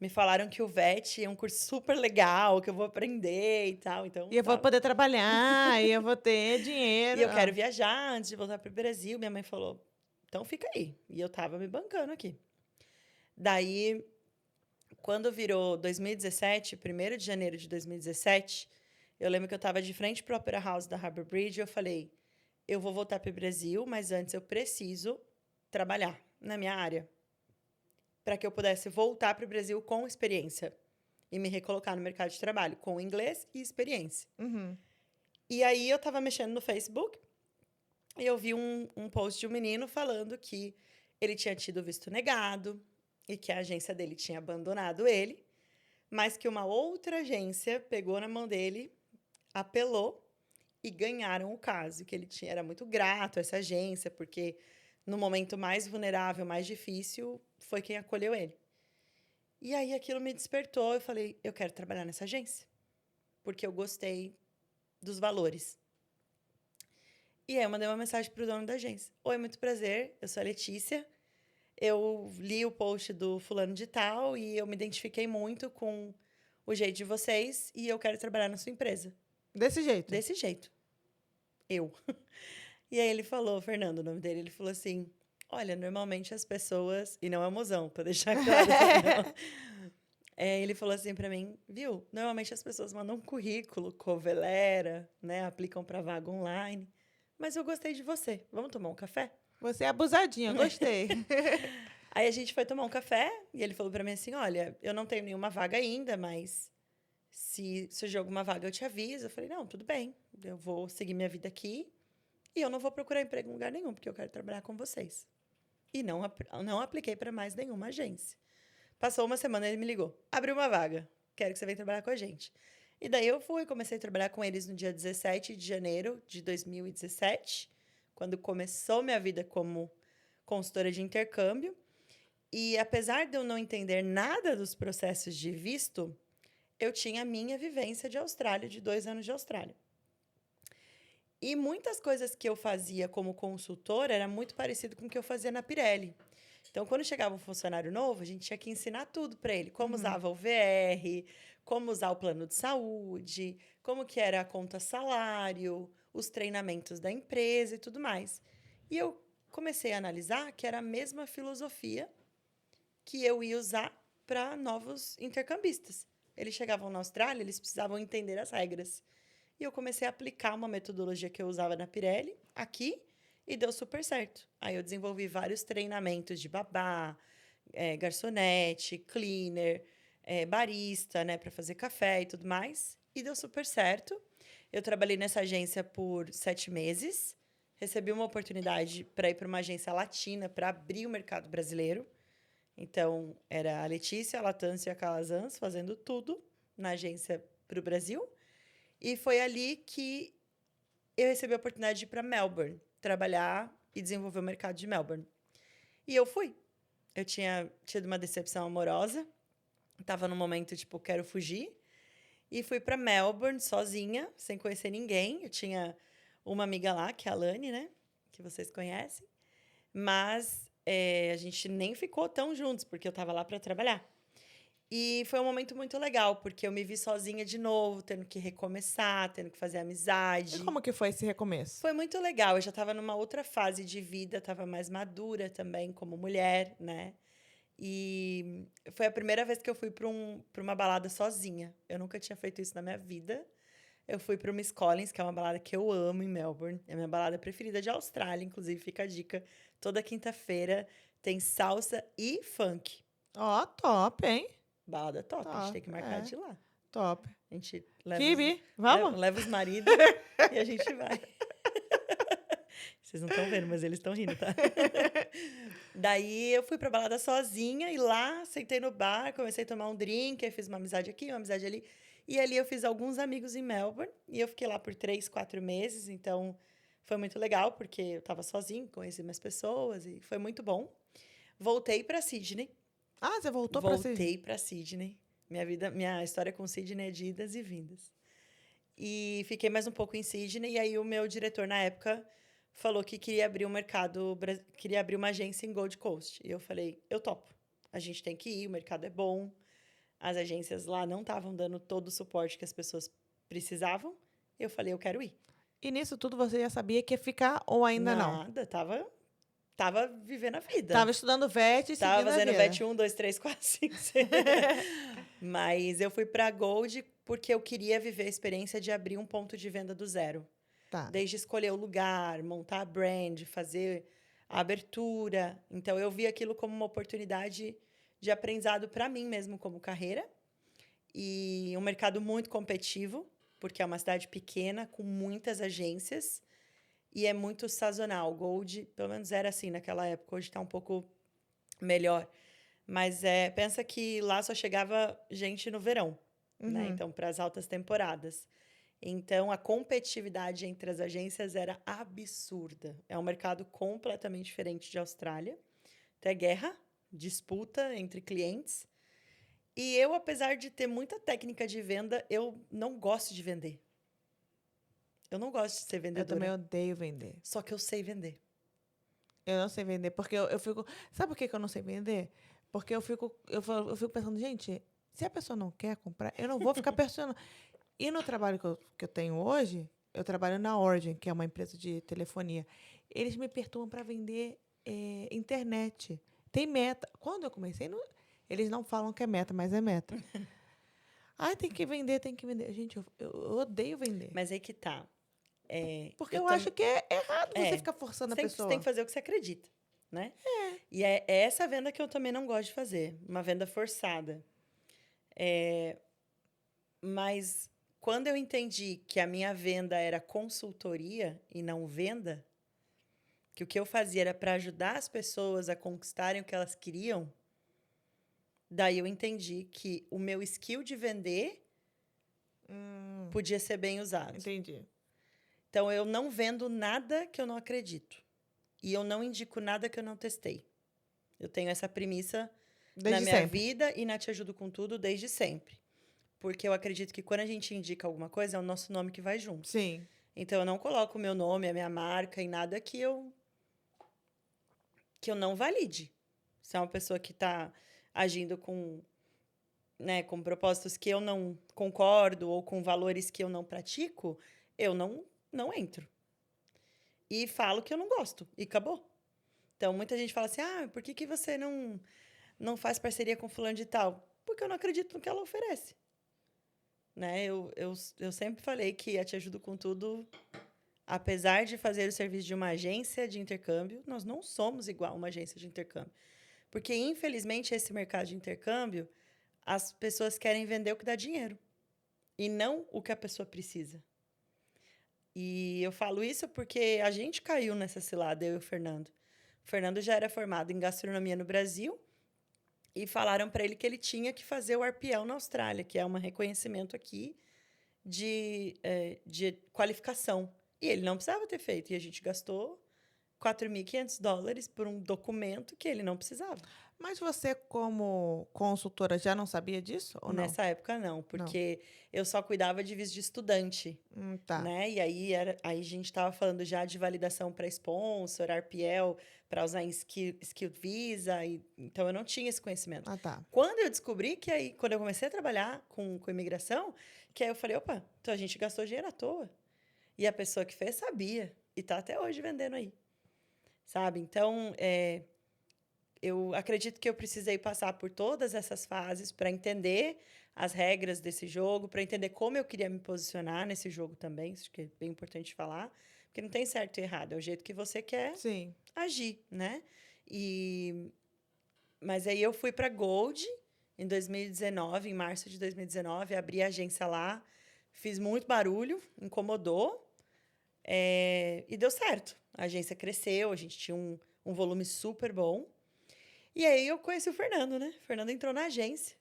me falaram que o VET é um curso super legal, que eu vou aprender e tal. Então, E eu vou poder trabalhar, e eu vou ter dinheiro. E eu quero viajar antes de voltar para o Brasil. Minha mãe falou, então fica aí. E eu tava me bancando aqui. Daí, quando virou 2017, 1º de janeiro de 2017, eu lembro que eu tava de frente para o Opera House da Harbour Bridge e eu falei, eu vou voltar para o Brasil, mas antes eu preciso trabalhar na minha área para que eu pudesse voltar para o Brasil com experiência e me recolocar no mercado de trabalho com inglês e experiência. Uhum. E aí eu tava mexendo no Facebook e eu vi um post de um menino falando que ele tinha tido visto negado e que a agência dele tinha abandonado ele, mas que uma outra agência pegou na mão dele, apelou e ganharam o caso. Que ele era muito grato a essa agência, porque no momento mais vulnerável, mais difícil, foi quem acolheu ele. E aí aquilo me despertou, eu falei, eu quero trabalhar nessa agência, porque eu gostei dos valores. E aí eu mandei uma mensagem pro dono da agência. Oi, muito prazer, eu sou a Letícia. Eu li o post do fulano de tal e eu me identifiquei muito com o jeito de vocês e eu quero trabalhar na sua empresa. Desse jeito? Desse jeito. Eu. E aí ele falou, Fernando, o nome dele, ele falou assim, olha, normalmente as pessoas... E não é mozão, pra deixar claro. Ele falou assim pra mim, viu, normalmente as pessoas mandam um currículo, covelera, né, aplicam pra vaga online. Mas eu gostei de você. Vamos tomar um café? Você é abusadinha, gostei. Aí a gente foi tomar um café e ele falou pra mim assim, olha, eu não tenho nenhuma vaga ainda, mas se surgir alguma vaga eu te aviso. Eu falei, não, tudo bem, eu vou seguir minha vida aqui e eu não vou procurar emprego em lugar nenhum, porque eu quero trabalhar com vocês. E não apliquei para mais nenhuma agência. Passou uma semana, ele me ligou, abriu uma vaga, quero que você venha trabalhar com a gente. E daí eu comecei a trabalhar com eles no dia 17 de janeiro de 2017, quando começou minha vida como consultora de intercâmbio. E apesar de eu não entender nada dos processos de visto, eu tinha a minha vivência de Austrália, de 2 anos de Austrália. E muitas coisas que eu fazia como consultora era muito parecido com o que eu fazia na Pirelli. Então, quando chegava um funcionário novo, a gente tinha que ensinar tudo para ele. Como usava o VR, como usar o plano de saúde, como que era a conta salário, os treinamentos da empresa e tudo mais. E eu comecei a analisar que era a mesma filosofia que eu ia usar para novos intercambistas. Eles chegavam na Austrália, eles precisavam entender as regras. E eu comecei a aplicar uma metodologia que eu usava na Pirelli aqui e deu super certo. Aí eu desenvolvi vários treinamentos de babá, garçonete, cleaner, barista, né, para fazer café e tudo mais. E deu super certo. Eu trabalhei nessa agência por 7 meses. Recebi uma oportunidade para ir para uma agência latina para abrir o mercado brasileiro. Então, era a Letícia, a Latância e a Calazans fazendo tudo na agência para o Brasil. E foi ali que eu recebi a oportunidade de ir para Melbourne, trabalhar e desenvolver o mercado de Melbourne. E eu fui. Eu tinha tido uma decepção amorosa, estava num momento, tipo, quero fugir. E fui para Melbourne sozinha, sem conhecer ninguém. Eu tinha uma amiga lá, que é a Lani, né? Que vocês conhecem. Mas a gente nem ficou tão juntos, porque eu estava lá para trabalhar. E foi um momento muito legal, porque eu me vi sozinha de novo, tendo que recomeçar, tendo que fazer amizade. E como que foi esse recomeço? Foi muito legal. Eu já estava numa outra fase de vida, estava mais madura também como mulher, né? E foi a primeira vez que eu fui para uma balada sozinha. Eu nunca tinha feito isso na minha vida. Eu fui para o Miss Collins, que é uma balada que eu amo em Melbourne. É a minha balada preferida de Austrália, inclusive, fica a dica. Toda quinta-feira tem salsa e funk. Ó, top, hein? Balada top. A gente tem que marcar de ir lá. Top. A gente leva Phoebe, vamos? leva os maridos e a gente vai. Vocês não estão vendo, mas eles estão rindo, tá? Daí eu fui pra balada sozinha e lá sentei no bar, comecei a tomar um drink, aí fiz uma amizade aqui, uma amizade ali. E ali eu fiz alguns amigos em Melbourne e eu fiquei lá por 3, 4 meses. Então foi muito legal porque eu tava sozinha, conheci mais pessoas e foi muito bom. Voltei pra Sydney. Ah, você voltou pra Sydney? Voltei pra Sydney. Minha história com Sydney é de idas e vindas. E fiquei mais um pouco em Sydney. E aí o meu diretor, na época, falou que queria abrir um mercado, queria abrir uma agência em Gold Coast. E eu falei, eu topo. A gente tem que ir, o mercado é bom. As agências lá não estavam dando todo o suporte que as pessoas precisavam. Eu falei, eu quero ir. E nisso tudo você já sabia que ia ficar ou ainda não? Nada, tava vivendo a vida. Tava estudando VET e Tava seguindo a fazendo vida. VET 1, 2, 3, 4, 5, 6. Mas eu fui pra Gold porque eu queria viver a experiência de abrir um ponto de venda do zero. Tá. Desde escolher o lugar, montar a brand, fazer a abertura. Então, eu vi aquilo como uma oportunidade de aprendizado para mim mesmo como carreira. E um mercado muito competitivo, porque é uma cidade pequena, com muitas agências. E é muito sazonal. Gold, pelo menos era assim naquela época. Hoje está um pouco melhor. Mas pensa que lá só chegava gente no verão, né? Então, para as altas temporadas. Então, a competitividade entre as agências era absurda. É um mercado completamente diferente de Austrália. Até guerra, disputa entre clientes. E eu, apesar de ter muita técnica de venda, eu não gosto de vender. Eu não gosto de ser Eu vendedora. também odeio vender. Só que eu sei vender. Eu não sei vender, porque eu fico... Sabe por que eu não sei vender? Porque eu fico pensando, gente, se a pessoa não quer comprar, eu não vou ficar pressionando. E no trabalho que eu tenho hoje, eu trabalho na Origin, que é uma empresa de telefonia. Eles me perturbam para vender internet. Tem meta. Quando eu comecei, eles não falam que é meta, mas é meta. Tem que vender, tem que vender. Gente, eu odeio vender. Mas aí que tá. Porque eu acho que é errado você ficar forçando a Você pessoa. tem que fazer o que você acredita, né? E é essa venda que eu também não gosto de fazer. Uma venda forçada. Mas quando eu entendi que a minha venda era consultoria e não venda, que o que eu fazia era para ajudar as pessoas a conquistarem o que elas queriam, daí eu entendi que o meu skill de vender podia ser bem usado. Entendi. Então, eu não vendo nada que eu não acredito. E eu não indico nada que eu não testei. Eu tenho essa premissa Desde na minha sempre. vida e na Te Ajudo com Tudo desde sempre. Porque eu acredito que quando a gente indica alguma coisa, é o nosso nome que vai junto. Sim. Então, eu não coloco o meu nome, a minha marca em nada que eu não valide. Se é uma pessoa que está agindo com propósitos que eu não concordo ou com valores que eu não pratico, eu não entro. E falo que eu não gosto. E acabou. Então, muita gente fala assim, por que você não faz parceria com fulano de tal? Porque eu não acredito no que ela oferece. Né? Eu sempre falei que a Te Ajudo com Tudo, apesar de fazer o serviço de uma agência de intercâmbio, nós não somos igual a uma agência de intercâmbio. Porque, infelizmente, esse mercado de intercâmbio, as pessoas querem vender o que dá dinheiro. E não o que a pessoa precisa. E eu falo isso porque a gente caiu nessa cilada, eu e o Fernando. O Fernando já era formado em gastronomia no Brasil e falaram para ele que ele tinha que fazer o RPL na Austrália, que é um reconhecimento aqui de qualificação. E ele não precisava ter feito. E a gente gastou $4.500 por um documento que ele não precisava. Mas você, como consultora, já não sabia disso ou não? Nessa época, não. Porque eu só cuidava de visto de estudante. Tá. Né? E aí a gente estava falando já de validação para sponsor, RPL, para usar em Skill Visa. Então, eu não tinha esse conhecimento. Tá. Quando eu descobri que aí, quando eu comecei a trabalhar com imigração, que aí eu falei, opa, então a gente gastou dinheiro à toa. E a pessoa que fez sabia. E está até hoje vendendo aí. Sabe? Então, eu acredito que eu precisei passar por todas essas fases para entender as regras desse jogo, para entender como eu queria me posicionar nesse jogo também, isso que é bem importante falar, porque não tem certo e errado, é o jeito que você quer agir, né? Mas aí eu fui para Gold em 2019, em março de 2019, abri a agência lá, fiz muito barulho, incomodou, e deu certo. A agência cresceu, a gente tinha um volume super bom. E aí eu conheci o Fernando, né? O Fernando entrou na agência,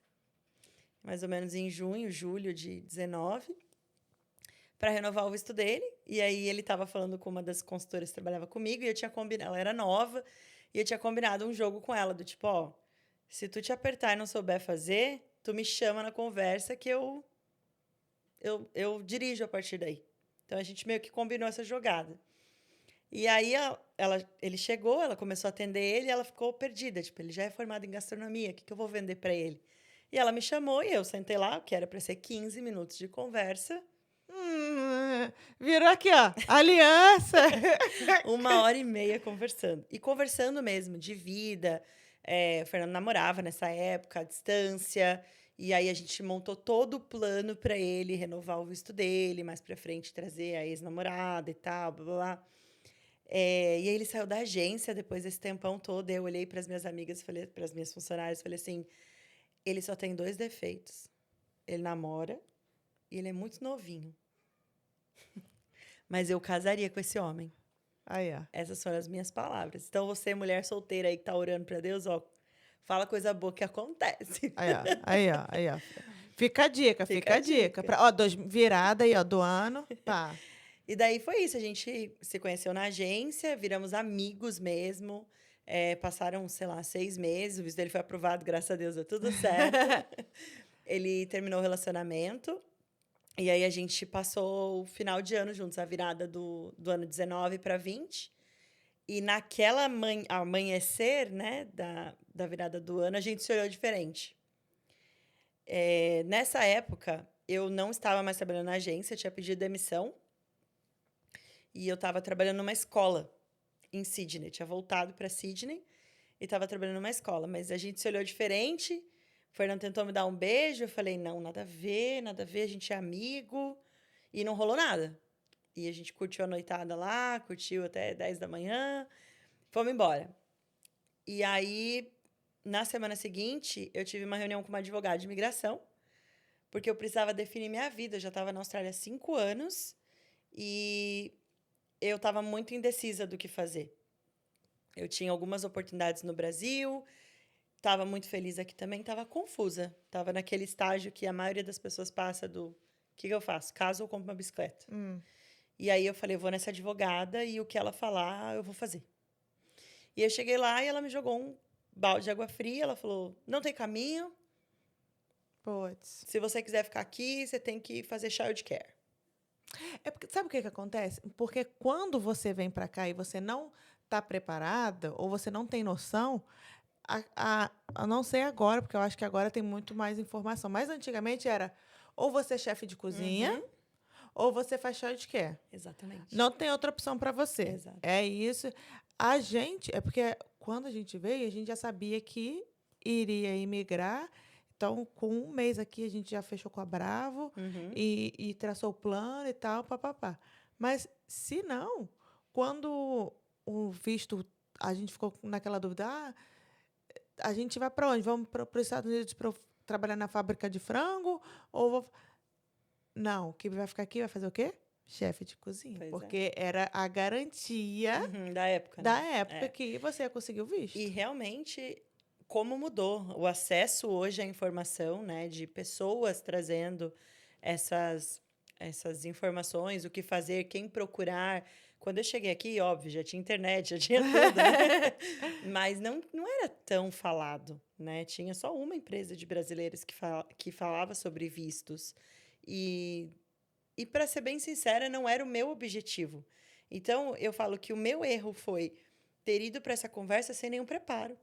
mais ou menos em junho, julho de 19, para renovar o visto dele. E aí ele estava falando com uma das consultoras que trabalhava comigo e eu tinha combinado, ela era nova, e eu tinha combinado um jogo com ela, do tipo, ó, se tu te apertar e não souber fazer, tu me chama na conversa que eu dirijo a partir daí. Então a gente meio que combinou essa jogada. E aí ele chegou, ela começou a atender ele e ela ficou perdida. Tipo, ele já é formado em gastronomia, o que eu vou vender para ele? E ela me chamou e eu sentei lá, que era para ser 15 minutos de conversa. Virou aqui, ó, aliança. 1h30 conversando. E conversando mesmo, de vida. O Fernando namorava nessa época, à distância. E aí a gente montou todo o plano para ele renovar o visto dele, mais para frente trazer a ex-namorada e tal, blá, blá, blá. E aí ele saiu da agência depois desse tempão todo. Eu olhei para as minhas amigas, falei para as minhas funcionárias, falei assim: ele só tem 2 defeitos. Ele namora e ele é muito novinho. Mas eu casaria com esse homem. Aí, ó. Essas foram as minhas palavras. Então, você, mulher solteira aí que tá orando para Deus, ó, fala coisa boa que acontece. Aí, ó. Fica a dica, fica a dica. Ó, virada aí, ó, do ano. Pá. E daí foi isso, a gente se conheceu na agência, viramos amigos mesmo. Passaram, sei lá, 6 meses, o visto dele foi aprovado, graças a Deus, deu tudo certo. Ele terminou o relacionamento. E aí a gente passou o final de ano juntos, a virada do ano 19 para 20. E naquela amanhecer, né, da virada do ano, a gente se olhou diferente. Nessa época, eu não estava mais trabalhando na agência, eu tinha pedido demissão. E eu estava trabalhando numa escola em Sydney. Tinha voltado para Sydney e estava trabalhando numa escola. Mas a gente se olhou diferente. O Fernando tentou me dar um beijo. Eu falei, não, nada a ver, a gente é amigo. E não rolou nada. E a gente curtiu a noitada lá, curtiu até 10 da manhã. Fomos embora. E aí, na semana seguinte, eu tive uma reunião com uma advogada de imigração, porque eu precisava definir minha vida. Eu já estava na Austrália há 5 anos e eu estava muito indecisa do que fazer. Eu tinha algumas oportunidades no Brasil, estava muito feliz aqui também, estava confusa. Estava naquele estágio que a maioria das pessoas passa do... O que eu faço? Caso ou compro uma bicicleta? E aí eu falei, eu vou nessa advogada e o que ela falar, eu vou fazer. E eu cheguei lá e ela me jogou um balde de água fria. Ela falou, não tem caminho. Puts. Se você quiser ficar aqui, você tem que fazer child care. Porque, sabe o que acontece? Porque quando você vem para cá e você não está preparada, ou você não tem noção, a não ser agora, porque eu acho que agora tem muito mais informação. Mas antigamente era ou você é chefe de cozinha, ou você faz child care. Exatamente. Não tem outra opção para você. Exato. É isso. É porque quando a gente veio, a gente já sabia que iria imigrar. Então, com 1 mês aqui, a gente já fechou com a Bravo e traçou o plano e tal, papapá. Mas, se não, quando o visto, a gente ficou naquela dúvida, a gente vai para onde? Vamos para os Estados Unidos para trabalhar na fábrica de frango? Não, quem vai ficar aqui vai fazer o quê? Chefe de cozinha. Pois porque era a garantia da época. Da época que você ia conseguir o visto. E realmente, como mudou o acesso hoje à informação, né, de pessoas trazendo essas informações, o que fazer, quem procurar. Quando eu cheguei aqui, óbvio, já tinha internet, já tinha tudo, né? Mas não era tão falado, né? Tinha só uma empresa de brasileiros que falava sobre vistos. E para ser bem sincera, não era o meu objetivo. Então, eu falo que o meu erro foi ter ido para essa conversa sem nenhum preparo.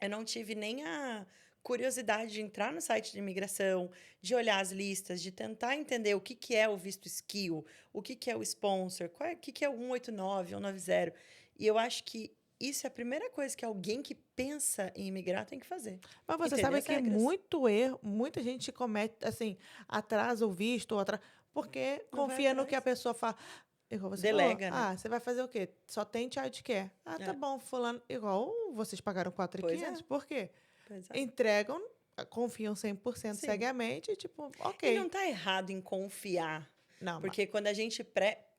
Eu não tive nem a curiosidade de entrar no site de imigração, de olhar as listas, de tentar entender o que é o visto skill, o que é o sponsor, o que é o 189, 190. E eu acho que isso é a primeira coisa que alguém que pensa em imigrar tem que fazer. Mas você sabe que muito erro, muita gente comete, assim, atrasa o visto, porque não confia no que a pessoa fala. Igual você delega, falou, né? Você vai fazer o quê? Só tem child care. Tá bom, fulano. Igual vocês pagaram 4.500, por quê? Entregam, confiam 100% cegamente, tipo, ok. E não tá errado em confiar. Não, porque quando a gente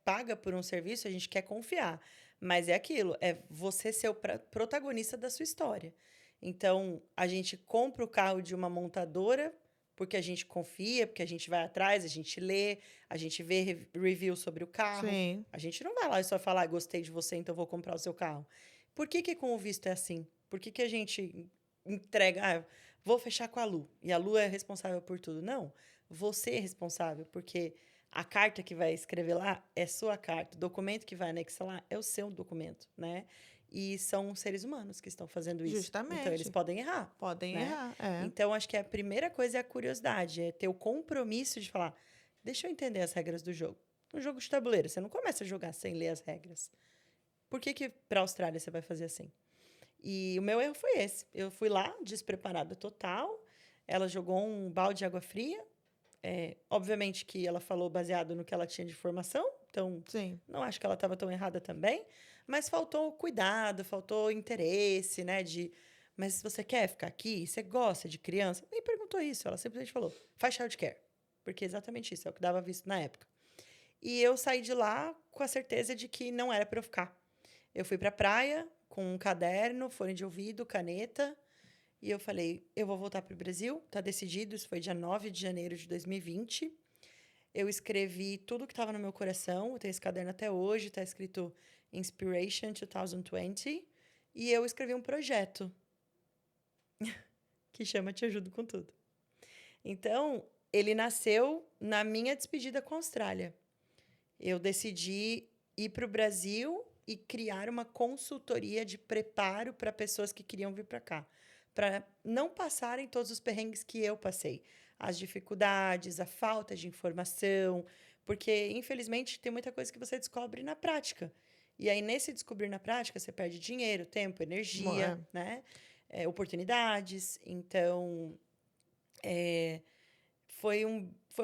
paga por um serviço, a gente quer confiar. Mas é aquilo, é você ser o protagonista da sua história. Então, a gente compra o carro de uma montadora porque a gente confia, porque a gente vai atrás, a gente lê, a gente vê review sobre o carro. Sim. A gente não vai lá e só falar, gostei de você, então vou comprar o seu carro. Por que que com o visto é assim? Por que que a gente entrega, vou fechar com a Lu, e a Lu é responsável por tudo? Não, você é responsável, porque a carta que vai escrever lá é sua carta, o documento que vai anexar lá é o seu documento, né? E são seres humanos que estão fazendo isso. Então, eles Justamente. podem errar, Podem né? errar. É. Então, acho que a primeira coisa é a curiosidade, é ter o compromisso de falar, deixa eu entender as regras do jogo. Um jogo de tabuleiro, você não começa a jogar sem ler as regras. Por que que para a Austrália você vai fazer assim? E o meu erro foi esse. Eu fui lá, despreparada total. Ela jogou um balde de água fria. Obviamente que ela falou baseado no que ela tinha de formação. Então, Sim. não acho que ela estava tão errada também. Mas faltou cuidado, faltou interesse, né? Mas você quer ficar aqui? Você gosta de criança? Nem perguntou isso. Ela simplesmente falou, faz childcare. Porque é exatamente isso, é o que dava visto na época. E eu saí de lá com a certeza de que não era para eu ficar. Eu fui para a praia com um caderno, fone de ouvido, caneta, e eu falei, eu vou voltar para o Brasil, tá decidido, isso foi dia 9 de janeiro de 2020. Eu escrevi tudo que estava no meu coração, eu tenho esse caderno até hoje, está escrito Inspiration 2020, e eu escrevi um projeto que chama Te Ajudo com Tudo. Então, ele nasceu na minha despedida com a Austrália. Eu decidi ir para o Brasil e criar uma consultoria de preparo para pessoas que queriam vir para cá, para não passarem todos os perrengues que eu passei, as dificuldades, a falta de informação, porque infelizmente tem muita coisa que você descobre na prática. E aí nesse descobrir na prática você perde dinheiro, tempo, energia, né? Oportunidades. Então foi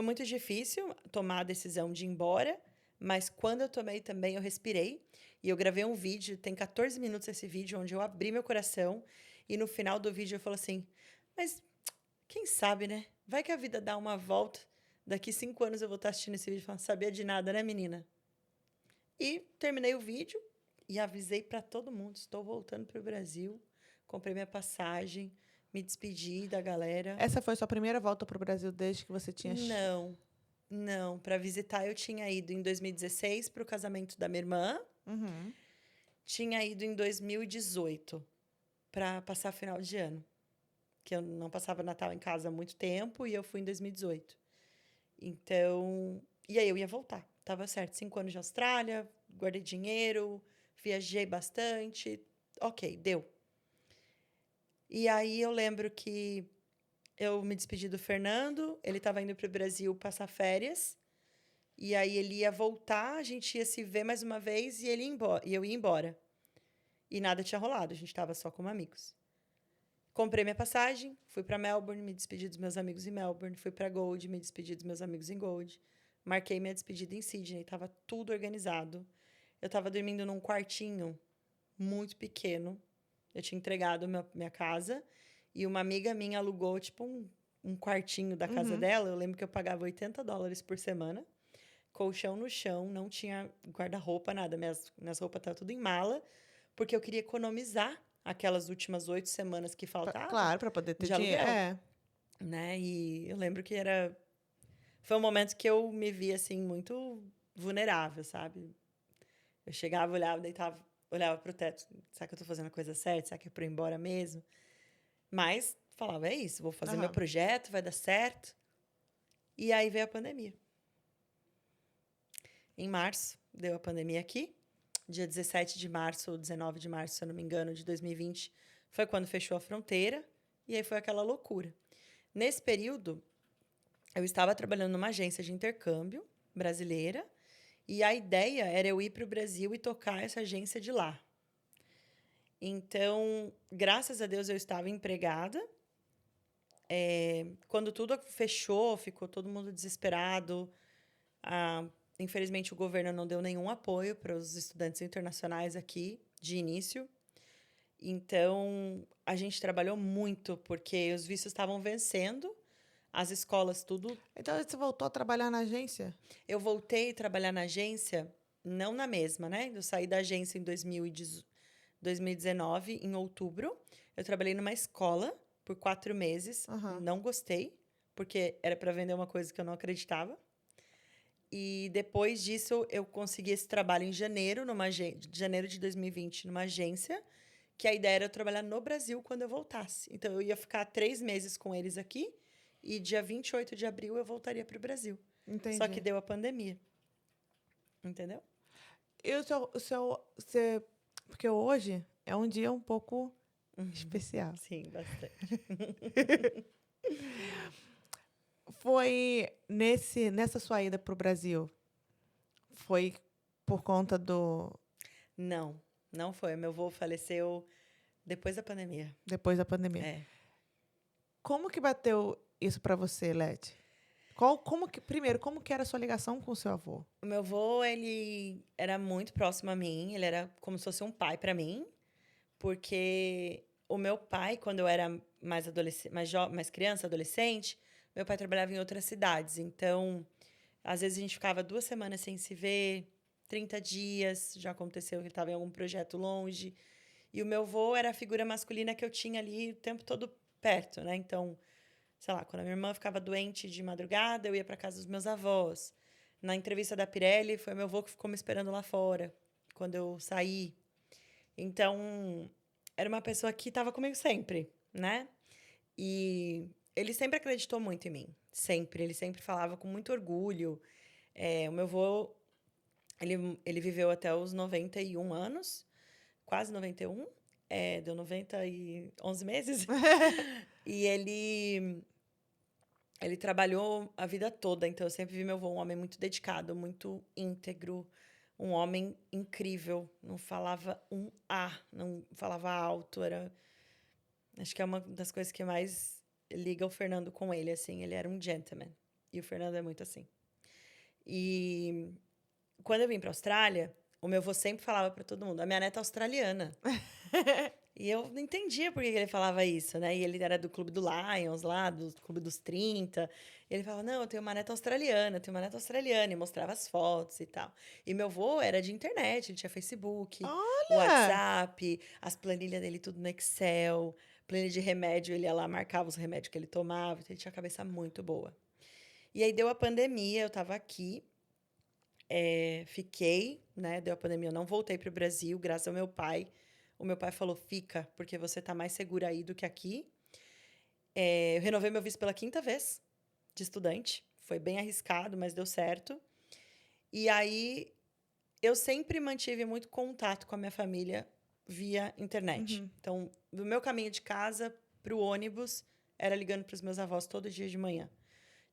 muito difícil tomar a decisão de ir embora, mas quando eu tomei também, eu respirei. E eu gravei um vídeo, tem 14 minutos esse vídeo, onde eu abri meu coração. E no final do vídeo eu falo assim, mas quem sabe, né? Vai que a vida dá uma volta. Daqui 5 anos eu vou estar assistindo esse vídeo e falando, sabia de nada, né, menina? E terminei o vídeo e avisei para todo mundo, estou voltando para o Brasil. Comprei minha passagem, me despedi da galera. Essa foi sua primeira volta para o Brasil desde que você tinha... Não, não. Para visitar eu tinha ido em 2016 para o casamento da minha irmã. Uhum. Tinha ido em 2018 para passar final de ano. Que eu não passava Natal em casa há muito tempo e eu fui em 2018. Então, e aí eu ia voltar. Tava certo, 5 anos de Austrália, guardei dinheiro, viajei bastante. Ok, deu. E aí eu lembro que eu me despedi do Fernando, ele estava indo para o Brasil passar férias. E aí ele ia voltar, a gente ia se ver mais uma vez e ele ia embora, e eu ia embora. E nada tinha rolado, a gente estava só como amigos. Comprei minha passagem, fui para Melbourne, me despedi dos meus amigos em Melbourne, fui para Gold, me despedi dos meus amigos em Gold. Marquei minha despedida em Sydney, estava tudo organizado. Eu estava dormindo num quartinho muito pequeno. Eu tinha entregado minha casa e uma amiga minha alugou tipo um quartinho da casa dela. Eu lembro que eu pagava $80 por semana. Colchão no chão, não tinha guarda-roupa, nada. Minhas roupas estavam tudo em mala, porque eu queria economizar aquelas últimas 8 semanas que faltavam Claro, para poder ter de dinheiro. aluguel, né? E eu lembro que foi um momento que eu me vi, assim, muito vulnerável, sabe? Eu chegava, olhava, deitava, olhava pro teto. Será que eu tô fazendo a coisa certa? Será que é pra eu ir embora mesmo? Mas falava, é isso, vou fazer meu projeto, vai dar certo. E aí veio a pandemia. Em março, deu a pandemia aqui. Dia 17 de março ou 19 de março, se eu não me engano, de 2020, foi quando fechou a fronteira. E aí foi aquela loucura. Nesse período, eu estava trabalhando numa agência de intercâmbio brasileira. E a ideia era eu ir para o Brasil e tocar essa agência de lá. Então, graças a Deus, eu estava empregada. Quando tudo fechou, ficou todo mundo desesperado. Infelizmente, o governo não deu nenhum apoio para os estudantes internacionais aqui, de início. Então, a gente trabalhou muito, porque os vistos estavam vencendo, as escolas tudo... Então, você voltou a trabalhar na agência? Eu voltei a trabalhar na agência, não na mesma, né? Eu saí da agência em 2019, em outubro. Eu trabalhei numa escola por 4 meses. Não gostei, porque era para vender uma coisa que eu não acreditava. E depois disso, eu consegui esse trabalho em janeiro, janeiro de 2020, numa agência, que a ideia era eu trabalhar no Brasil quando eu voltasse. Então, eu ia ficar 3 meses com eles aqui e dia 28 de abril eu voltaria para o Brasil. Entendi. Só que deu a pandemia. Entendeu? E porque hoje é um dia um pouco especial. Sim, bastante. Foi nessa sua ida para o Brasil, foi por conta do... Não foi. Meu avô faleceu depois da pandemia. Depois da pandemia. É. Como que bateu isso para você, Leti? Primeiro, como que era a sua ligação com o seu avô? O meu avô, ele era muito próximo a mim. Ele era como se fosse um pai para mim. Porque o meu pai, quando eu era mais criança, adolescente, meu pai trabalhava em outras cidades. Então, às vezes a gente ficava 2 semanas sem se ver, 30 dias. Já aconteceu que ele estava em algum projeto longe. E o meu avô era a figura masculina que eu tinha ali o tempo todo perto, né? Então, sei lá, quando a minha irmã ficava doente de madrugada, eu ia para casa dos meus avós. Na entrevista da Pirelli, foi meu avô que ficou me esperando lá fora, quando eu saí. Então, era uma pessoa que estava comigo sempre, né? E ele sempre acreditou muito em mim. Sempre. Ele sempre falava com muito orgulho. O meu avô, ele viveu até os 91 anos. Quase 91. Deu 90 e 11 meses. E ele trabalhou a vida toda. Então, eu sempre vi meu avô um homem muito dedicado, muito íntegro. Um homem incrível. Não falava um A, não falava alto. Acho que é uma das coisas que mais liga o Fernando com ele, assim. Ele era um gentleman. E o Fernando é muito assim. E quando eu vim para a Austrália, o meu avô sempre falava para todo mundo, a minha neta é australiana. E eu não entendia por que ele falava isso, né? E ele era do Clube do Lions, lá, do Clube dos 30. E ele falava, não, eu tenho uma neta australiana, eu tenho uma neta australiana. E mostrava as fotos e tal. E meu avô era de internet, ele tinha Facebook, Olha! WhatsApp, as planilhas dele tudo no Excel. Planilha de remédio, ele ia lá, marcava os remédios que ele tomava. Então, ele tinha a cabeça muito boa. E aí deu a pandemia, eu tava aqui. Fiquei, né? Deu a pandemia, eu não voltei para o Brasil, graças ao meu pai. O meu pai falou, fica, porque você tá mais segura aí do que aqui. Eu renovei meu visto pela 5ª vez de estudante. Foi bem arriscado, mas deu certo. E aí, eu sempre mantive muito contato com a minha família via internet. Então, do meu caminho de casa para o ônibus, era ligando para os meus avós todo dia de manhã.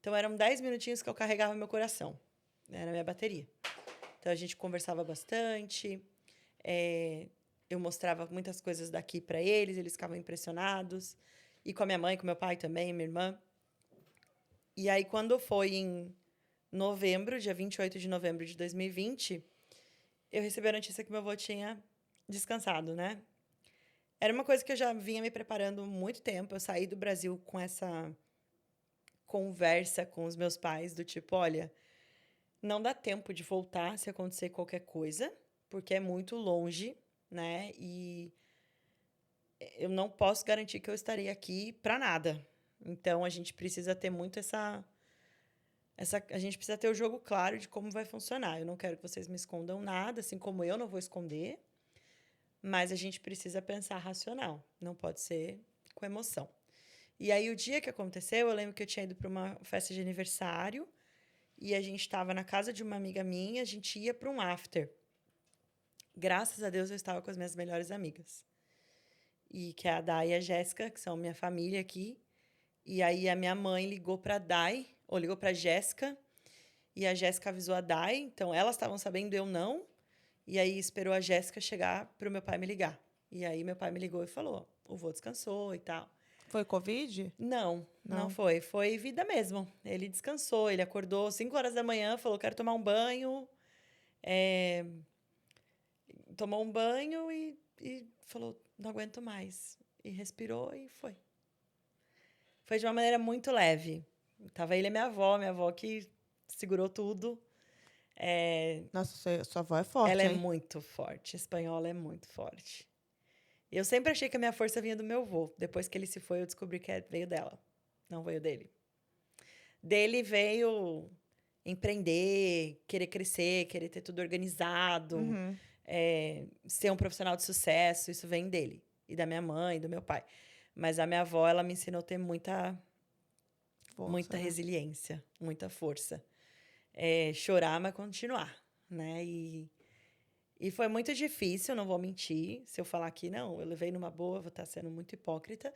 Então, eram 10 minutinhos que eu carregava meu coração. Era a minha bateria. Então, a gente conversava bastante. Eu mostrava muitas coisas daqui para eles ficavam impressionados. E com a minha mãe, com meu pai também, minha irmã. E aí, quando foi em novembro, dia 28 de novembro de 2020, eu recebi a notícia que meu avô tinha descansado, né? Era uma coisa que eu já vinha me preparando há muito tempo. Eu saí do Brasil com essa conversa com os meus pais, do tipo, olha, não dá tempo de voltar se acontecer qualquer coisa, porque é muito longe, né? E eu não posso garantir que eu estarei aqui para nada. Então, a gente precisa ter muito a gente precisa ter o jogo claro de como vai funcionar. Eu não quero que vocês me escondam nada, assim como eu não vou esconder. Mas a gente precisa pensar racional. Não pode ser com emoção. E aí, o dia que aconteceu, eu lembro que eu tinha ido para uma festa de aniversário. E a gente estava na casa de uma amiga minha. A gente ia para um after. Graças a Deus, eu estava com as minhas melhores amigas. E que é a Dai e a Jéssica, que são minha família aqui. E aí, a minha mãe ligou para a Dai, ou ligou para a Jéssica. E a Jéssica avisou a Dai. Então, elas estavam sabendo, eu não. E aí, esperou a Jéssica chegar para o meu pai me ligar. E aí, meu pai me ligou e falou, o vô descansou e tal. Foi Covid? Não foi. Foi vida mesmo. Ele descansou, ele acordou 5 horas da manhã, falou, quero tomar um banho. Tomou um banho e falou, não aguento mais. E respirou e foi. Foi de uma maneira muito leve. Tava ele e minha avó que segurou tudo. Nossa, sua avó é forte, Ela é hein? muito forte. Espanhola é muito forte. Eu sempre achei que a minha força vinha do meu avô. Depois que ele se foi, eu descobri que veio dela. Não veio dele. Dele veio empreender, querer crescer, querer ter tudo organizado, Uhum. ser um profissional de sucesso. Isso vem dele. E da minha mãe, do meu pai. Mas a minha avó, ela me ensinou a ter Força, muita né? resiliência, muita força. Chorar, mas continuar, né? E foi muito difícil, não vou mentir. Se eu falar que não, eu levei numa boa, vou estar sendo muito hipócrita.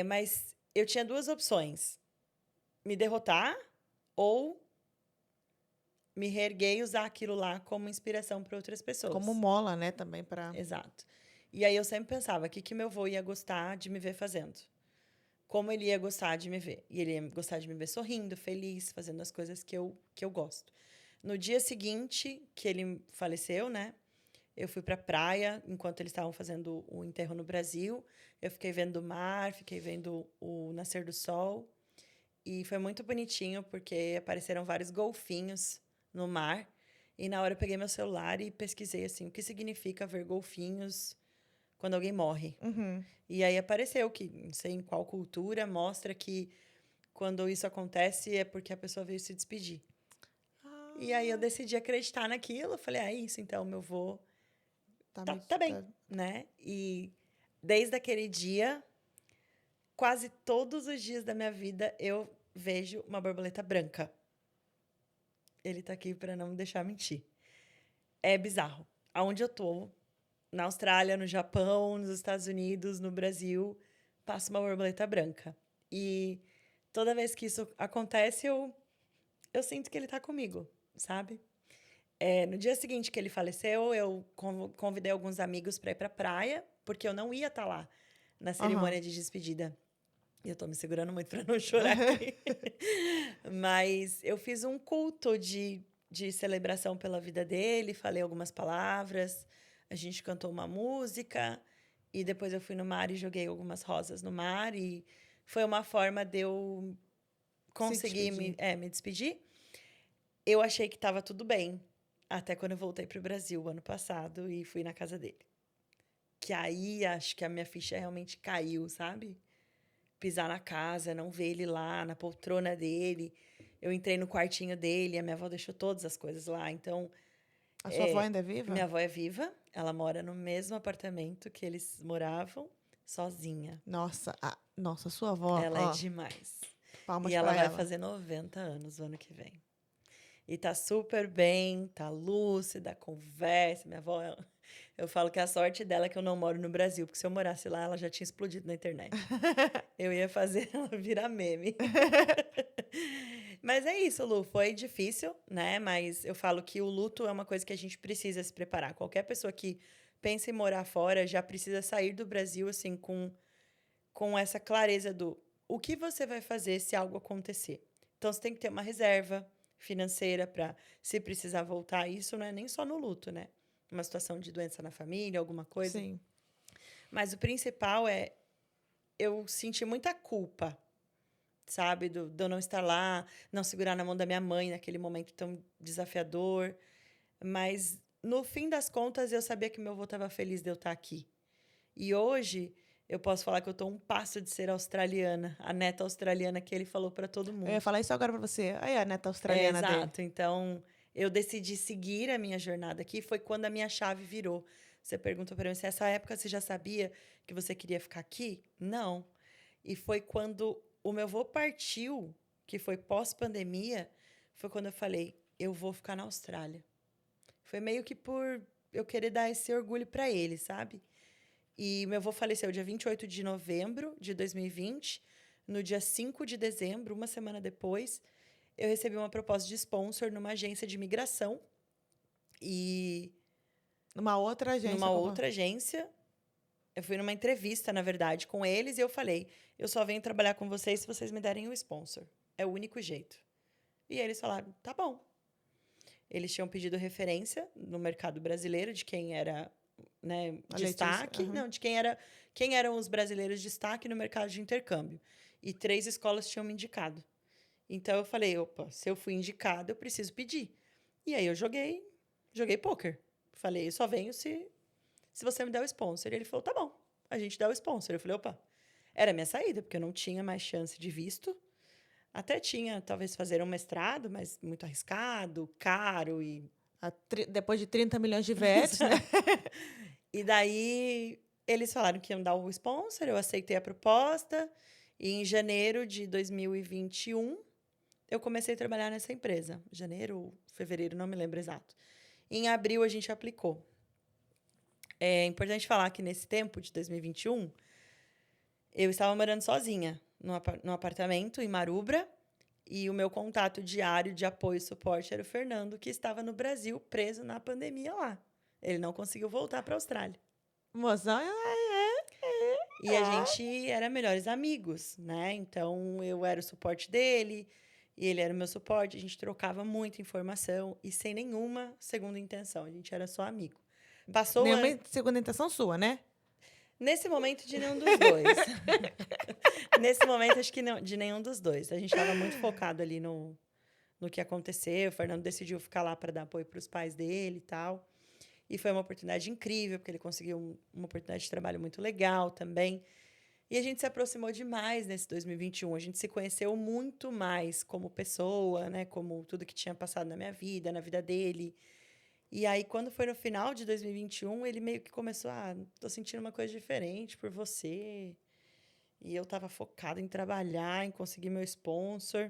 Mas eu tinha duas opções: me derrotar ou me reerguer e usar aquilo lá como inspiração para outras Como pessoas. mola, né? Também para. Exato. E aí eu sempre pensava, o que que meu avô ia gostar de me ver fazendo? Como ele ia gostar de me ver? E ele ia gostar de me ver sorrindo, feliz, fazendo as coisas que eu gosto. No dia seguinte que ele faleceu, né? Eu fui pra praia enquanto eles estavam fazendo o enterro no Brasil. Eu fiquei vendo o mar, fiquei vendo o nascer do sol. E foi muito bonitinho porque apareceram vários golfinhos no mar. E na hora eu peguei meu celular e pesquisei assim, o que significa ver golfinhos quando alguém morre. Uhum. E aí apareceu que, não sei em qual cultura, mostra que quando isso acontece é porque a pessoa veio se despedir. E aí eu Ah, decidi acreditar naquilo. Eu falei, isso, então meu avô tá, tá bem, né? E desde aquele dia, quase todos os dias da minha vida, eu vejo uma borboleta branca. Ele tá aqui para não me deixar mentir. É bizarro. Aonde eu tô, na Austrália, no Japão, nos Estados Unidos, no Brasil, passa uma borboleta branca. E toda vez que isso acontece, eu sinto que ele tá comigo, sabe? No dia seguinte que ele faleceu, eu convidei alguns amigos para ir pra praia, porque eu não ia estar lá na Aham. cerimônia de despedida. E eu tô me segurando muito para não chorar aqui. Mas eu fiz um culto de celebração pela vida dele, falei algumas palavras, a gente cantou uma música, e depois eu fui no mar e joguei algumas rosas no mar, e foi uma forma de eu Se conseguir despedir. me despedir. Eu achei que estava tudo bem, até quando eu voltei para o Brasil ano passado e fui na casa dele. Que aí acho que a minha ficha realmente caiu, sabe? Pisar na casa, não ver ele lá, na poltrona dele. Eu entrei no quartinho dele, a minha avó deixou todas as coisas lá. Então, A sua avó ainda é minha viva? avó é viva, ela mora no mesmo apartamento que eles moravam, sozinha. Nossa, sua avó, Ela é ó, demais. E palmas ela para vai ela. fazer 90 anos o ano que vem. E tá super bem, tá lúcida, conversa. Minha avó, eu falo que a sorte dela é que eu não moro no Brasil, porque se eu morasse lá, ela já tinha explodido na internet. Eu ia fazer ela virar meme. Mas é isso, Lu. Foi difícil, né? Mas eu falo que o luto é uma coisa que a gente precisa se preparar. Qualquer pessoa que pensa em morar fora já precisa sair do Brasil, assim, com essa clareza do o que você vai fazer se algo acontecer. Então, você tem que ter uma reserva financeira para, se precisar voltar. Isso não é nem só no luto, né? Uma situação de doença na família, alguma coisa. Sim. Mas o principal é eu senti muita culpa, sabe? De eu não estar lá, não segurar na mão da minha mãe naquele momento tão desafiador. Mas, no fim das contas, eu sabia que meu avô estava feliz de eu estar aqui. E hoje, eu posso falar que eu estou um passo de ser australiana, a neta australiana que ele falou para todo Eu ia mundo. falar isso agora pra você. Aí a neta É, australiana dele. exato. Então, eu decidi seguir a minha jornada aqui. Foi quando a minha chave virou. Você perguntou para mim se essa época você já sabia que você queria ficar aqui? Não. E foi quando o meu avô partiu, que foi pós-pandemia, foi quando eu falei, eu vou ficar na Austrália. Foi meio que por eu querer dar esse orgulho para ele, sabe? E meu avô faleceu dia 28 de novembro de 2020. No dia 5 de dezembro, uma semana depois, eu recebi uma proposta de sponsor numa agência de imigração e Numa outra agência. numa outra agência. Eu fui numa entrevista, na verdade, com eles e eu falei: eu só venho trabalhar com vocês se vocês me derem o sponsor. É o único jeito. E eles falaram: tá bom. Eles tinham pedido referência no mercado brasileiro de quem era, né, A Letícia. destaque, Aham. não, de quem eram os brasileiros de destaque no mercado de intercâmbio. E 3 escolas tinham me indicado. Então eu falei, opa, se eu fui indicada, eu preciso pedir. E aí eu joguei pôquer. Falei, eu só venho se se você me der o sponsor. E ele falou, tá bom, a gente dá o sponsor. Eu falei, opa, era a minha saída, porque eu não tinha mais chance de visto. Até tinha, talvez, fazer um mestrado, mas muito arriscado, caro e... Depois de 30 milhões de vetos, né? E daí, eles falaram que iam dar o sponsor, eu aceitei a proposta. E em janeiro de 2021, eu comecei a trabalhar nessa empresa. Janeiro ou fevereiro, não me lembro exato. Em abril, a gente aplicou. É importante falar que nesse tempo de 2021, eu estava morando sozinha num apartamento em Marubra. E o meu contato diário de apoio e suporte era o Fernando, que estava no Brasil, preso na pandemia lá. Ele não conseguiu voltar para a Austrália. Mozão, E a gente era melhores amigos, né? Então, eu era o suporte dele e ele era o meu suporte. A gente trocava muita informação e sem nenhuma segunda intenção. A gente era só amigo. Passou nenhuma segunda intenção sua, né? Nesse momento, de nenhum dos dois. Nesse momento, acho que não, de nenhum dos dois. A gente estava muito focado ali no que aconteceu. O Fernando decidiu ficar lá para dar apoio para os pais dele e tal. E foi uma oportunidade incrível, porque ele conseguiu uma oportunidade de trabalho muito legal também. E a gente se aproximou demais nesse 2021. A gente se conheceu muito mais como pessoa, né? Como tudo que tinha passado na minha vida, na vida dele. E aí, quando foi no final de 2021, ele meio que começou, tô sentindo uma coisa diferente por você. E eu tava focada em trabalhar, em conseguir meu sponsor.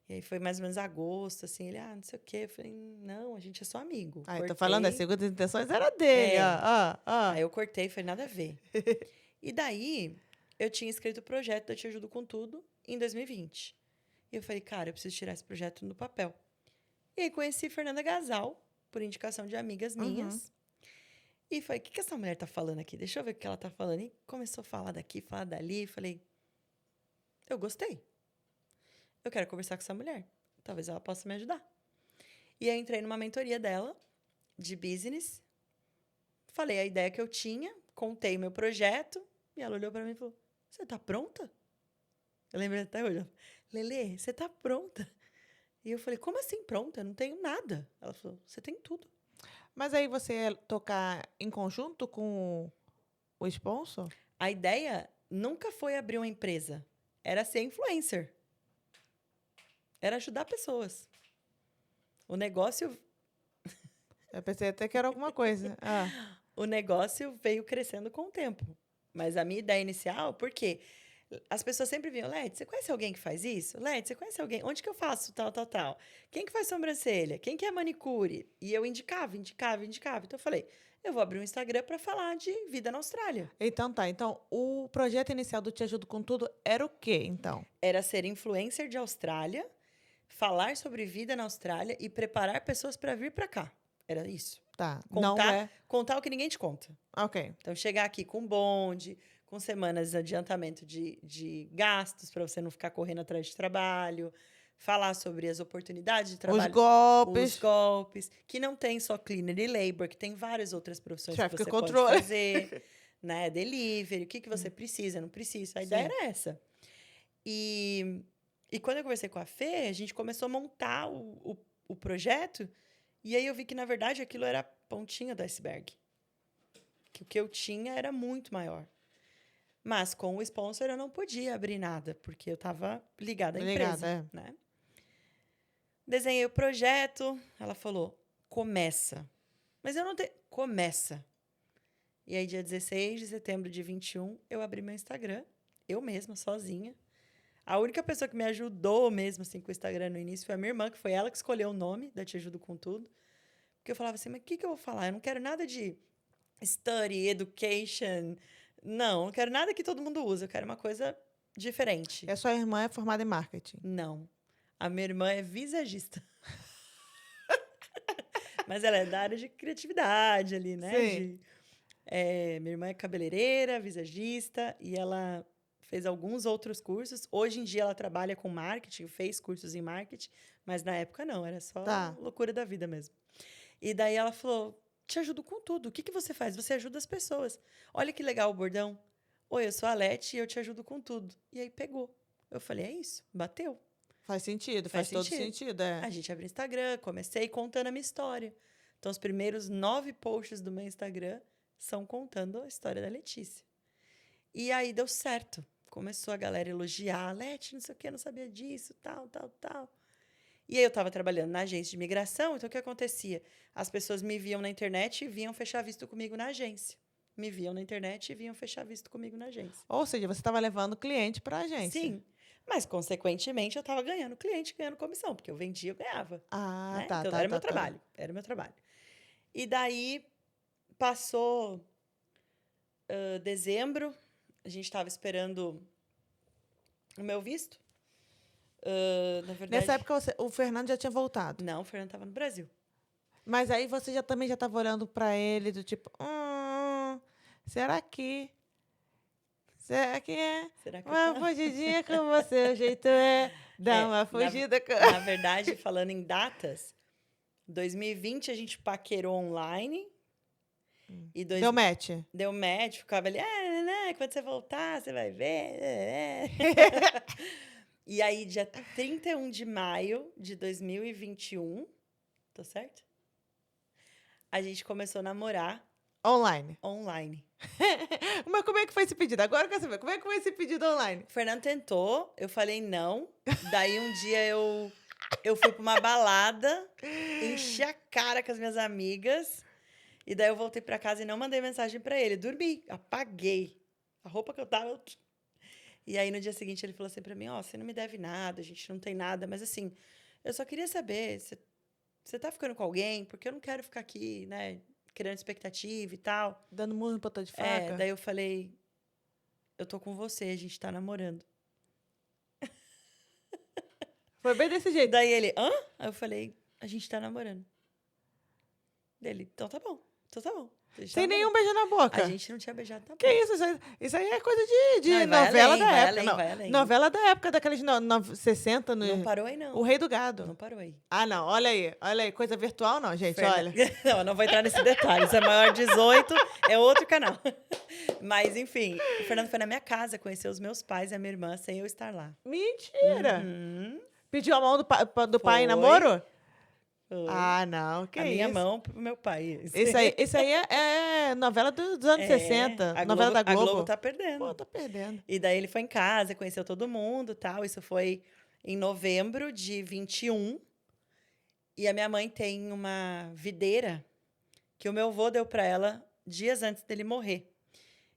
E aí foi mais ou menos agosto, assim, ele, não sei o quê. Eu falei, não, a gente é só amigo. Ah, eu tô falando, as segundas intenções era dele, Aí eu cortei, foi nada a ver. E daí, eu tinha escrito o projeto da Te Ajudo Com Tudo em 2020. E eu falei, cara, eu preciso tirar esse projeto no papel. E aí conheci Fernanda Gasal, por indicação de amigas minhas. E falei, o que essa mulher tá falando aqui? Deixa eu ver o que ela tá falando. E começou a falar daqui, falar dali. Falei, eu gostei. Eu quero conversar com essa mulher. Talvez ela possa me ajudar. E aí entrei numa mentoria dela, de business. Falei a ideia que eu tinha, contei meu projeto. E ela olhou para mim e falou, você tá pronta? Eu lembro até hoje. Lelê, você tá pronta? E eu falei, como assim pronta? Eu não tenho nada. Ela falou, você tem tudo. Mas aí você ia tocar em conjunto com o sponsor? A ideia nunca foi abrir uma empresa. Era ser influencer. Era ajudar pessoas. O negócio... Eu pensei até que era alguma coisa. O negócio veio crescendo com o tempo. Mas a minha ideia inicial, porque as pessoas sempre vinham, Leti, você conhece alguém que faz isso? Leti, você conhece alguém? Onde que eu faço tal, tal, tal? Quem que faz sobrancelha? Quem que é manicure? E eu indicava. Então eu falei, eu vou abrir um Instagram para falar de vida na Austrália. Então tá. Então, o projeto inicial do Te Ajudo Com Tudo era o quê, então? Era ser influencer de Austrália, falar sobre vida na Austrália e preparar pessoas para vir para cá. Era isso. Tá. Contar o que ninguém te conta. Ok. Então, chegar aqui com bonde, com semanas de adiantamento de gastos para você não ficar correndo atrás de trabalho, falar sobre as oportunidades de trabalho. Os golpes. Que não tem só cleaner e labor, que tem várias outras profissões Traffic que você control. pode fazer. Né? Delivery, o que você precisa, não precisa. A ideia era essa. E quando eu conversei com a Fê, a gente começou a montar o projeto. E aí eu vi que, na verdade, aquilo era a pontinha do iceberg. Que o que eu tinha era muito maior. Mas com o sponsor eu não podia abrir nada, porque eu estava ligada à empresa. Né? Desenhei o projeto, ela falou, começa. Mas eu não tenho... Começa. E aí, dia 16 de setembro de 21, eu abri meu Instagram, eu mesma, sozinha. A única pessoa que me ajudou mesmo assim, com o Instagram no início foi a minha irmã, que foi ela que escolheu o nome da Te Ajudo Com Tudo. Porque eu falava assim, mas o que eu vou falar? Eu não quero nada de study, education. Não quero nada que todo mundo usa. Eu quero uma coisa diferente. E a sua irmã é formada em marketing? Não. A minha irmã é visagista. Mas ela é da área de criatividade ali, né? Sim. Minha irmã é cabeleireira, visagista, e ela fez alguns outros cursos. Hoje em dia ela trabalha com marketing, fez cursos em marketing, mas na época não, era só loucura da vida mesmo. E daí ela falou, te ajudo com tudo. O que você faz? Você ajuda as pessoas. Olha que legal o bordão. Oi, eu sou a Leti e eu te ajudo com tudo. E aí pegou. Eu falei, é isso, bateu. Faz sentido, faz todo sentido. A gente abriu o Instagram, comecei contando a minha história. Então, os primeiros 9 posts do meu Instagram são contando a história da Letícia. E aí deu certo. Começou a galera elogiar. Leti, não sei o quê, não sabia disso, tal, tal, tal. E aí eu estava trabalhando na agência de imigração, então o que acontecia? As pessoas me viam na internet e vinham fechar visto comigo na agência. Me viam na internet e vinham fechar visto comigo na agência. Ou seja, você estava levando cliente para a agência. Sim, mas consequentemente eu estava ganhando cliente, ganhando comissão, porque eu vendia, eu ganhava. Ah, Né? tá, Então tá, era tá, meu tá. trabalho, era meu trabalho. E daí passou dezembro, a gente estava esperando o meu visto. Na verdade, Nessa época, o Fernando já tinha voltado. não, o Fernando estava no Brasil. Mas aí você também já estava olhando para ele do tipo, será que é Será que eu uma tô? fugidinha com você? O jeito é dar uma fugida com... Na verdade, falando em datas, 2020 a gente paquerou online. E Deu match. Deu match, ficava ali, né, quando você voltar, você vai ver. E aí, dia 31 de maio de 2021, tô certo? A gente começou a namorar Online. online. Mas como é que foi esse pedido? Agora eu quero saber. Como é que foi esse pedido online? O Fernando tentou, eu falei não. Daí um dia eu fui pra uma balada, enchi a cara com as minhas amigas. E daí eu voltei pra casa e não mandei mensagem pra ele. Dormi, apaguei. A roupa que eu tava... E aí, no dia seguinte, ele falou assim pra mim, você não me deve nada, a gente não tem nada, mas assim, eu só queria saber, você tá ficando com alguém? Porque eu não quero ficar aqui, né, criando expectativa e tal. Dando murro em ponta de faca? Daí eu falei, eu tô com você, a gente tá namorando. Foi bem desse jeito. Daí ele, hã? Aí eu falei, a gente tá namorando. Dele, então tá bom. Sem nenhum beijo na boca. A gente não tinha beijado na boca. Que isso? Isso aí é coisa de Não, novela além, da vai época. além, Não, vai além. novela da época, daqueles 60 no... Não parou aí, não. O Rei do Gado. Não parou aí. Ah, não. Olha aí. Coisa virtual, não, gente. Olha. Não, eu não vou entrar nesse detalhe. Se é maior de 18, é outro canal. Mas, enfim, o Fernando foi na minha casa, conheceu os meus pais e a minha irmã sem eu estar lá. Mentira. Uhum. Pediu a mão do pai em namoro? Foi. Ah, não. Que a isso? minha mão pro meu pai. Isso aí é novela dos anos 60. Novela da Globo. A Globo tá perdendo. Pô, tá perdendo. E daí ele foi em casa, conheceu todo mundo e tal. Isso foi em novembro de 21. E a minha mãe tem uma videira que o meu avô deu para ela dias antes dele morrer.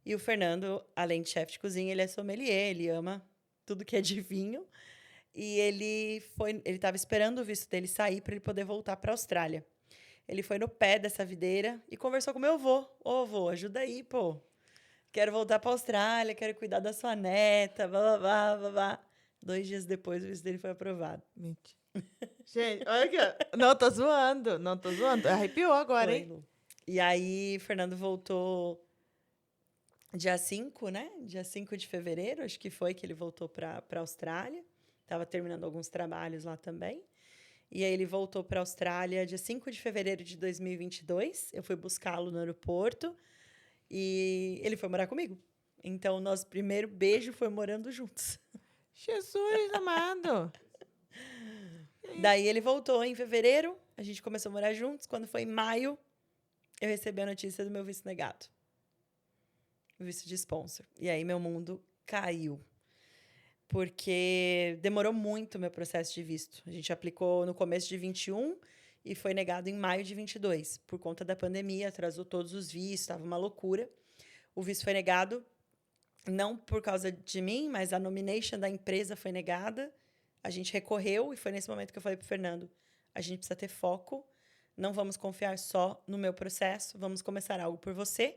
E o Fernando, além de chefe de cozinha, ele é sommelier, ele ama tudo que é de vinho. E ele estava esperando o visto dele sair para ele poder voltar para a Austrália. Ele foi no pé dessa videira e conversou com meu avô. Ô, avô, ajuda aí, pô. Quero voltar para a Austrália, quero cuidar da sua neta, blá, blá, blá, blá, blá. 2 dias depois, o visto dele foi aprovado. Mentira. Gente, olha aqui, ó. Não tô zoando. Arrepiou agora, hein? Lu. E aí, Fernando voltou dia 5, né? Dia 5 de fevereiro, acho que foi que ele voltou para a Austrália. Estava terminando alguns trabalhos lá também. E aí ele voltou para a Austrália dia 5 de fevereiro de 2022. Eu fui buscá-lo no aeroporto e ele foi morar comigo. Então, o nosso primeiro beijo foi morando juntos. Jesus amado. Daí ele voltou em fevereiro, a gente começou a morar juntos. Quando foi em maio, eu recebi a notícia do meu visto negado. O visto de sponsor. E aí meu mundo caiu. Porque demorou muito o meu processo de visto. A gente aplicou no começo de 21 e foi negado em maio de 22. Por conta da pandemia, atrasou todos os vistos, estava uma loucura. O visto foi negado, não por causa de mim, mas a nomination da empresa foi negada. A gente recorreu e foi nesse momento que eu falei para o Fernando, a gente precisa ter foco, não vamos confiar só no meu processo, vamos começar algo por você.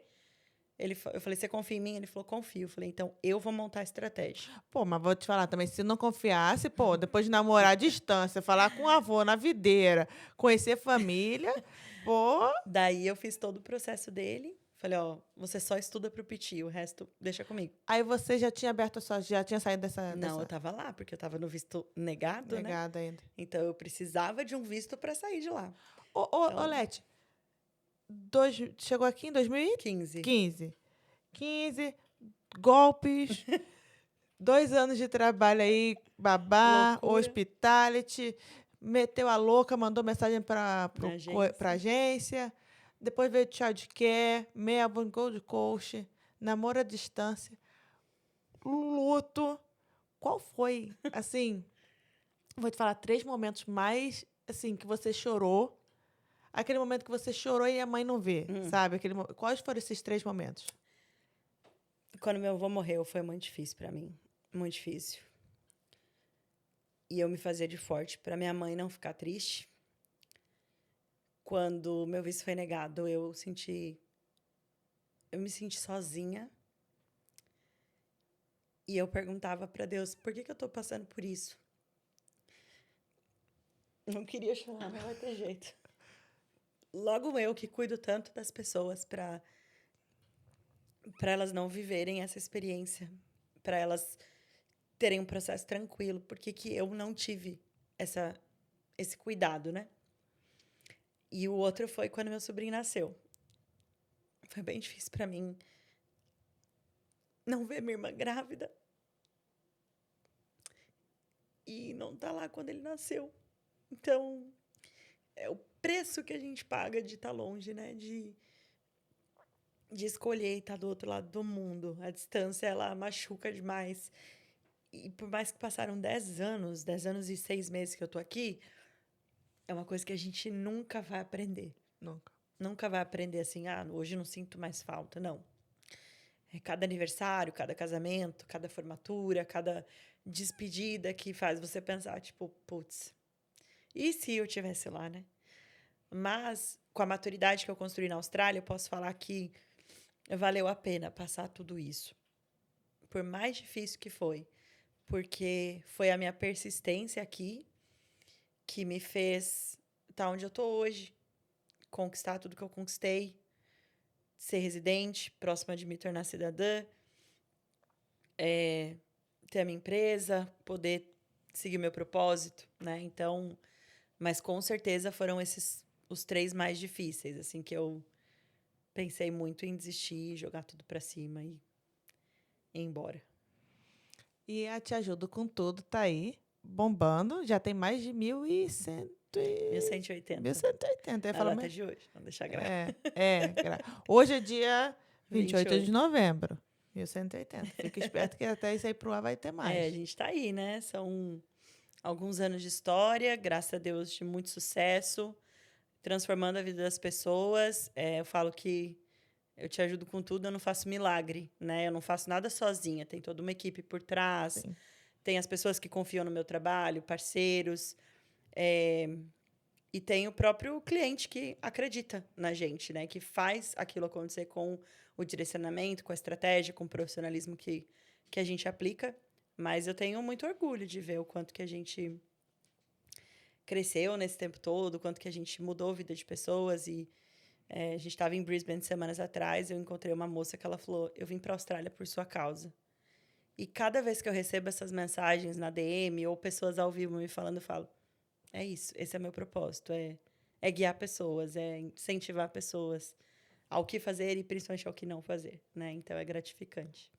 Eu falei, você confia em mim? Ele falou, confio. Eu falei, então eu vou montar a estratégia. Pô, mas vou te falar também, se não confiasse, pô, depois de namorar à distância, falar com o avô na videira, conhecer família, pô... Daí eu fiz todo o processo dele. Falei, você só estuda pro Piti, o resto deixa comigo. Aí você já tinha aberto já tinha saído dessa... Não, eu tava lá, porque eu tava no visto negado, né? Negado ainda. Então eu precisava de um visto para sair de lá. Ô, Leti, chegou aqui em 2015. 15, golpes, 2 anos de trabalho aí, babá, Loucura. hospitality, meteu a louca, mandou mensagem para agência. a agência. Depois veio childcare, Melbourne, Gold Coast, namoro à distância, luto. Qual foi, assim, vou te falar 3 momentos mais, assim, que você chorou. Aquele momento que você chorou e a mãe não vê, sabe? Quais foram esses 3 momentos? Quando meu avô morreu, foi muito difícil para mim. Muito difícil. E eu me fazia de forte para minha mãe não ficar triste. Quando meu visto foi negado, eu me senti sozinha. E eu perguntava para Deus, por que eu tô passando por isso? Não queria chorar, mas vai ter jeito. Logo eu que cuido tanto das pessoas para elas não viverem essa experiência, para elas terem um processo tranquilo, porque que eu não tive esse cuidado, né? E o outro foi quando meu sobrinho nasceu. Foi bem difícil para mim não ver minha irmã grávida e não estar lá quando ele nasceu. Então, é o preço que a gente paga de estar longe, né? De escolher estar do outro lado do mundo. A distância, ela machuca demais. E por mais que passaram 10 anos e 6 meses que eu tô aqui, é uma coisa que a gente nunca vai aprender. Nunca. Nunca vai aprender assim, hoje não sinto mais falta. Não. É cada aniversário, cada casamento, cada formatura, cada despedida que faz você pensar, tipo, putz, e se eu tivesse lá, né? Mas, com a maturidade que eu construí na Austrália, eu posso falar que valeu a pena passar tudo isso. Por mais difícil que foi. Porque foi a minha persistência aqui que me fez estar onde eu tô hoje. Conquistar tudo que eu conquistei. Ser residente, próxima de me tornar cidadã. Ter a minha empresa, poder seguir o meu propósito, né? Então, mas com certeza foram esses os 3 mais difíceis, assim, que eu pensei muito em desistir, jogar tudo pra cima e ir embora. E a Te Ajudo com Tudo tá aí, bombando. Já tem mais de 1.100 1180. 1.180. Eu ia Na falar, data mas... de hoje, vamos deixar gráfico. Hoje é dia 28 de 28. novembro. 1.180. Fica esperto que até isso aí pro ar vai ter mais. A gente tá aí, né? São alguns anos de história, graças a Deus, de muito sucesso, transformando a vida das pessoas. Eu falo que eu te ajudo com tudo, eu não faço milagre, né? Eu não faço nada sozinha, tem toda uma equipe por trás, Sim. tem as pessoas que confiam no meu trabalho, parceiros, e tem o próprio cliente que acredita na gente, né? Que faz aquilo acontecer com o direcionamento, com a estratégia, com o profissionalismo que a gente aplica. Mas eu tenho muito orgulho de ver o quanto que a gente cresceu nesse tempo todo, o quanto que a gente mudou a vida de pessoas. E a gente estava em Brisbane semanas atrás, eu encontrei uma moça que ela falou, eu vim para a Austrália por sua causa. E cada vez que eu recebo essas mensagens na DM ou pessoas ao vivo me falando, eu falo, é isso, esse é meu propósito, é guiar pessoas, é incentivar pessoas ao que fazer e principalmente ao que não fazer, né? Então é gratificante.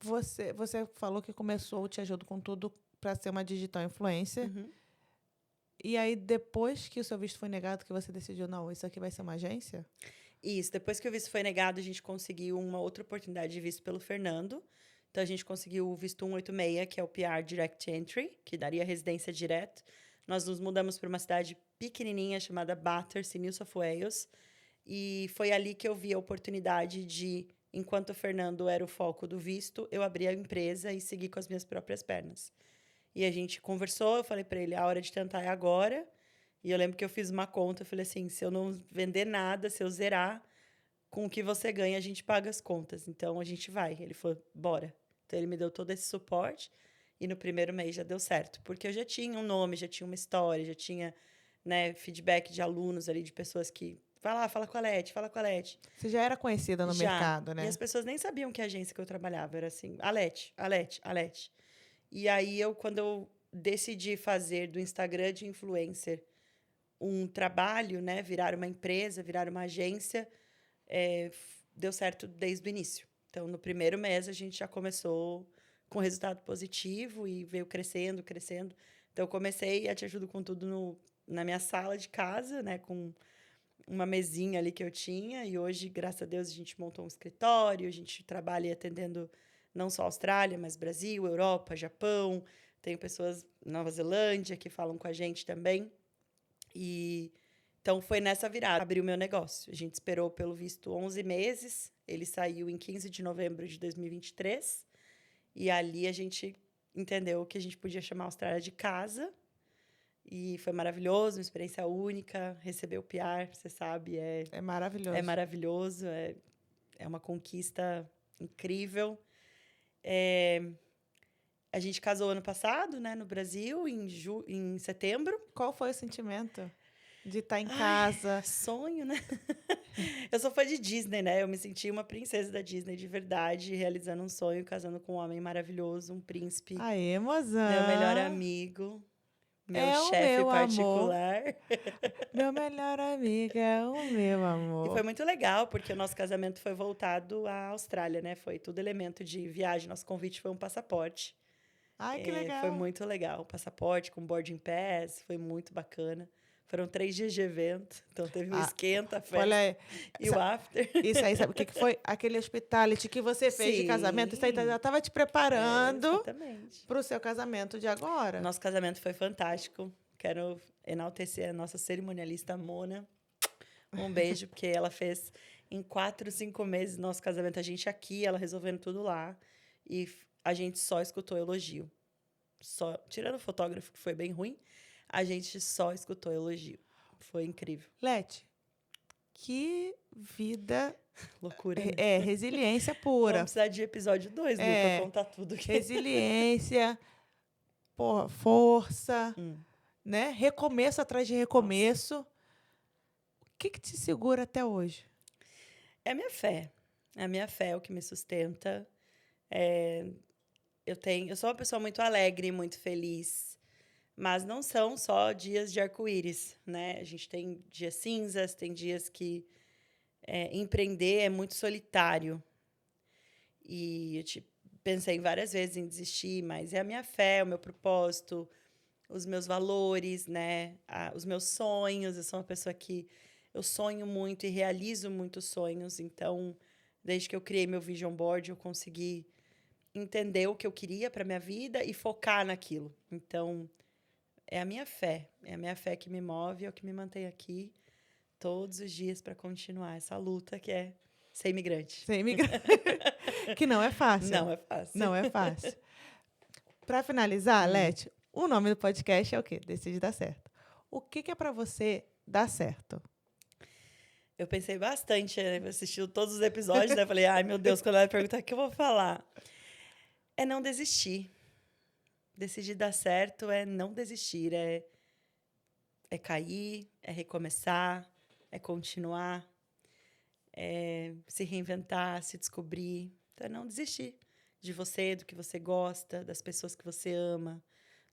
Você falou que começou o Te Ajudo com Tudo para ser uma digital influencer. Uhum. E aí, depois que o seu visto foi negado, que você decidiu, não, isso aqui vai ser uma agência? Isso, depois que o visto foi negado, a gente conseguiu uma outra oportunidade de visto pelo Fernando. Então, a gente conseguiu o visto 186, que é o PR Direct Entry, que daria residência direto. Nós nos mudamos para uma cidade pequenininha chamada Battersea, New South Wales. E foi ali que eu vi a oportunidade de, enquanto o Fernando era o foco do visto, eu abri a empresa e segui com as minhas próprias pernas. E a gente conversou, eu falei para ele, a hora de tentar é agora. E eu lembro que eu fiz uma conta, eu falei assim, se eu não vender nada, se eu zerar, com o que você ganha, a gente paga as contas. Então, a gente vai. Ele falou, bora. Então, ele me deu todo esse suporte. E no primeiro mês já deu certo. Porque eu já tinha um nome, já tinha uma história, já tinha, né, feedback de alunos ali, de pessoas que... Vai lá, fala com a Leti, fala com a Leti. Você já era conhecida no Já. mercado, E né? as pessoas nem sabiam que agência que eu trabalhava. Era assim, Alete, Alete, Alete. E aí, quando eu decidi fazer do Instagram de influencer um trabalho, né, virar uma empresa, virar uma agência, deu certo desde o início. Então, no primeiro mês, a gente já começou com resultado positivo e veio crescendo, crescendo. Então, eu comecei a Te Ajudo com Tudo na minha sala de casa, né? Com uma mesinha ali que eu tinha. E hoje, graças a Deus, a gente montou um escritório. A gente trabalha atendendo não só Austrália, mas Brasil, Europa, Japão. Tenho pessoas Nova Zelândia que falam com a gente também. E então, foi nessa virada. Abri o meu negócio. A gente esperou, pelo visto, 11 meses. Ele saiu em 15 de novembro de 2023. E ali a gente entendeu que a gente podia chamar a Austrália de casa. E foi maravilhoso, uma experiência única. Receber o PR, você sabe, É maravilhoso. é maravilhoso. É uma conquista incrível. A gente casou ano passado, né, no Brasil, em setembro. Qual foi o sentimento de estar em casa? Sonho, né? Eu sou fã de Disney, né? Eu me senti uma princesa da Disney de verdade, realizando um sonho, casando com um homem maravilhoso, um príncipe, Aê, mozão. meu melhor amigo, meu É o chefe meu particular. Meu melhor amigo é o meu E amor. foi muito legal, porque o nosso casamento foi voltado à Austrália, né? Foi tudo elemento de viagem. Nosso convite foi um passaporte. Ai, que legal. Foi muito legal. Um passaporte com boarding pass, foi muito bacana. Foram 3 dias de evento, então teve o esquenta, a festa Olha aí. e o after. Isso aí, sabe o que foi? Aquele hospitality que você fez de casamento. Isso aí já estava te preparando Exatamente. para o seu casamento de agora. Nosso casamento foi fantástico. Quero enaltecer a nossa cerimonialista Mona. Um beijo, porque ela fez em 4, 5 meses nosso casamento. A gente aqui, ela resolvendo tudo lá. E a gente só escutou elogio. Só, tirando o fotógrafo, que foi bem ruim, a gente só escutou elogio. Foi incrível. Leti, que vida... Loucura, né? Resiliência pura. Vamos precisar de episódio 2, Lu, pra contar tudo aqui. Resiliência, porra, força, né? Recomeço atrás de recomeço. Nossa. O que te segura até hoje? É a minha fé. A minha fé é o que me sustenta. Eu sou uma pessoa muito alegre, muito feliz. Mas não são só dias de arco-íris, né? A gente tem dias cinzas, tem dias que empreender é muito solitário. E eu pensei várias vezes em desistir, mas é a minha fé, o meu propósito, os meus valores, né? Os meus sonhos. Eu sou uma pessoa que eu sonho muito e realizo muitos sonhos. Então, desde que eu criei meu vision board, eu consegui entender o que eu queria para minha vida e focar naquilo. Então, é a minha fé que me move, é o que me mantém aqui todos os dias para continuar essa luta que é ser imigrante. Ser imigrante. Que não é fácil. Não é fácil. Não é fácil. Para finalizar, Leti, o nome do podcast é o quê? Decide Dar Certo. O que é para você dar certo? Eu pensei bastante, assisti todos os episódios, né? Falei, ai, meu Deus, quando ela perguntar o que eu vou falar. É não desistir. Decidir dar certo é não desistir. É cair, é recomeçar, é continuar, é se reinventar, se descobrir. Então, é não desistir de você, do que você gosta, das pessoas que você ama,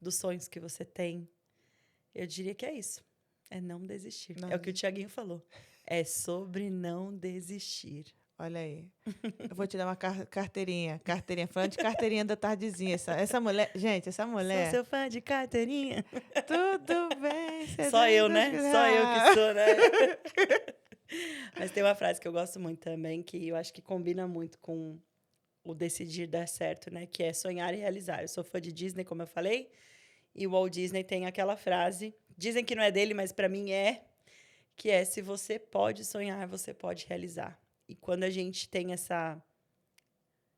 dos sonhos que você tem. Eu diria que é isso. É não desistir. É o que o Tiaguinho falou. É sobre não desistir. Olha aí. Eu vou te dar uma carteirinha. Falando de carteirinha da tardezinha. Essa mulher... Gente, essa mulher... Sou seu fã de carteirinha. Tudo bem. Só eu, né? Só eu que sou, né? Mas tem uma frase que eu gosto muito também, que eu acho que combina muito com o decidir dar certo, né? Que é sonhar e realizar. Eu sou fã de Disney, como eu falei. E o Walt Disney tem aquela frase... Dizem que não é dele, mas para mim é... Que é, se você pode sonhar, você pode realizar. E quando a gente tem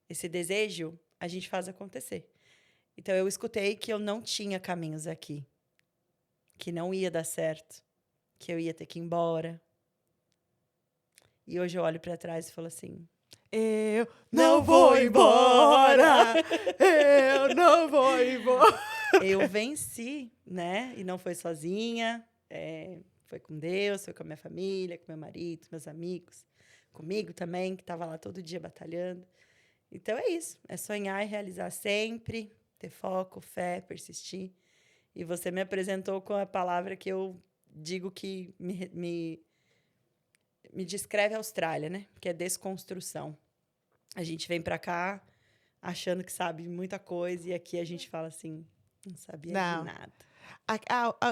esse desejo, a gente faz acontecer. Então, eu escutei que eu não tinha caminhos aqui. Que não ia dar certo. Que eu ia ter que ir embora. E hoje eu olho para trás e falo assim... Eu não vou embora! Eu não vou embora! Eu venci, né? E não foi sozinha. Foi com Deus, foi com a minha família, com meu marido, meus amigos. Comigo também, que estava lá todo dia batalhando. Então, é isso. É sonhar e realizar sempre. Ter foco, fé, persistir. E você me apresentou com a palavra que eu digo que me descreve a Austrália, né? Que é desconstrução. A gente vem para cá achando que sabe muita coisa e aqui a gente fala assim, não sabia de nada.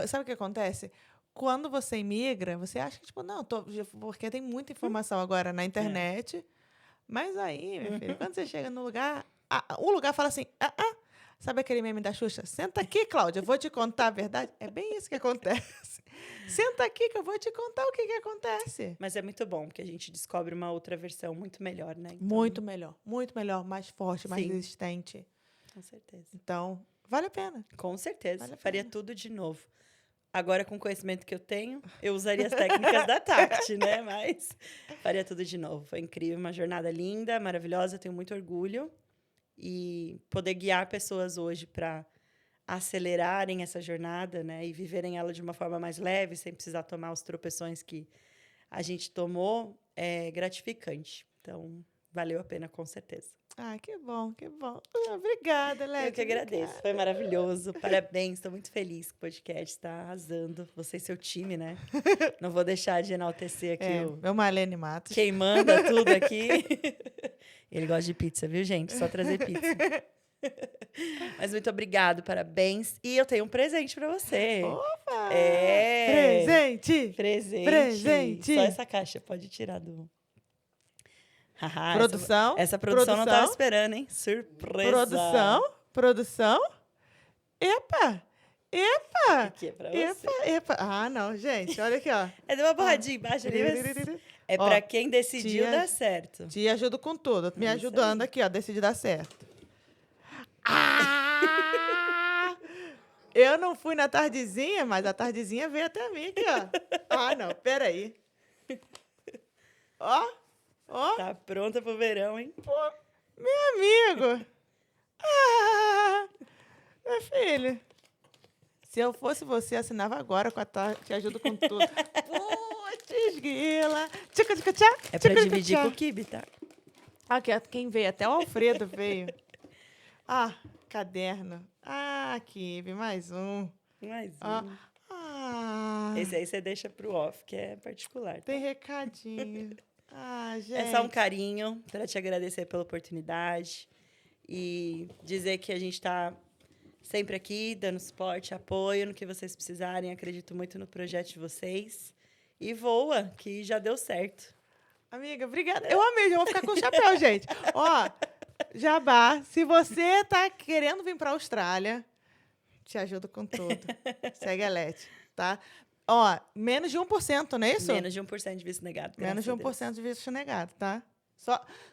Sabe o que acontece? Quando você imigra, você acha que, tipo, não, porque tem muita informação agora na internet. Mas aí, minha filha, quando você chega no lugar, o lugar fala assim, sabe aquele meme da Xuxa? Senta aqui, Cláudia, eu vou te contar a verdade. É bem isso que acontece. Senta aqui que eu vou te contar o que acontece. Mas é muito bom, porque a gente descobre uma outra versão muito melhor, né? Então, muito melhor, mais forte, mais resistente. com certeza. Então, vale a pena. Com certeza. Vale a Faria pena. tudo de novo. Agora, com o conhecimento que eu tenho, eu usaria as técnicas da Tacti, né? Mas faria tudo de novo. Foi incrível, uma jornada linda, maravilhosa. Eu tenho muito orgulho. E poder guiar pessoas hoje para acelerarem essa jornada, né? E viverem ela de uma forma mais leve, sem precisar tomar os tropeções que a gente tomou, é gratificante. Então, valeu a pena, com certeza. Que bom, que bom. Obrigada, Leti. Eu que agradeço. Obrigada. Foi maravilhoso. Parabéns. Estou muito feliz que o podcast está arrasando. Você e seu time, né? Não vou deixar de enaltecer aqui meu Marlene Matos. quem manda tudo aqui. Ele gosta de pizza, viu, gente? Só trazer pizza. Mas muito obrigado, parabéns. E eu tenho um presente para você. Opa! Presente! Presente! Só essa caixa pode tirar do... Produção? Essa produção não estava esperando, hein? Surpresa! Produção? Epa! Aqui é pra você. Epa! Não, gente, olha aqui, ó. Deu uma borradinha embaixo ali, mas é para quem decidiu dar certo. Te ajudo com tudo. Me ajudando aqui, ó, decidir dar certo. Eu não fui na tardezinha, mas a tardezinha veio até mim aqui, ó. Não, peraí. Ó. Tá pronta pro verão, hein? Pô, meu amigo. Meu filho. Se eu fosse você, assinava agora com a Te Ajudo com Tudo. Putz, grila. Tchaca. É pra dividir com o Kibe, tá? Aqui, quem veio? Até o Alfredo veio. Caderno. Kibe, mais um. Esse aí você deixa pro off, que é particular. Tá? Tem recadinho. Gente. É só um carinho para te agradecer pela oportunidade e dizer que a gente está sempre aqui, dando suporte, apoio no que vocês precisarem. Acredito muito no projeto de vocês. E voa, que já deu certo. Amiga, obrigada. Eu amei, já vou ficar com o chapéu, gente. Jabá, se você tá querendo vir para a Austrália, te ajudo com tudo. Segue a Leti, tá? Menos de 1%, não é isso? Menos de 1% de visto negado. Menos de 1% de visto negado, tá?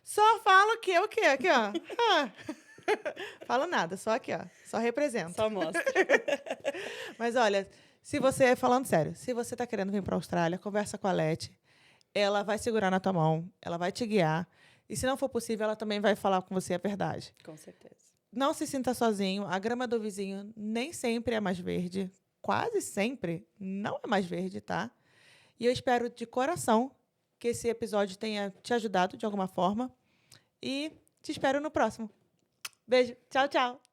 Só falo que o quê? Aqui, ó. Falo nada, só aqui, ó. Só represento. Só mostra. Mas olha, falando sério, se você tá querendo vir para a Austrália, conversa com a Leti. Ela vai segurar na tua mão, ela vai te guiar. E se não for possível, ela também vai falar com você a verdade. Com certeza. Não se sinta sozinho. A grama do vizinho nem sempre é mais verde. Quase sempre não é mais verde, tá? E eu espero de coração que esse episódio tenha te ajudado de alguma forma. E te espero no próximo. Beijo. Tchau, tchau.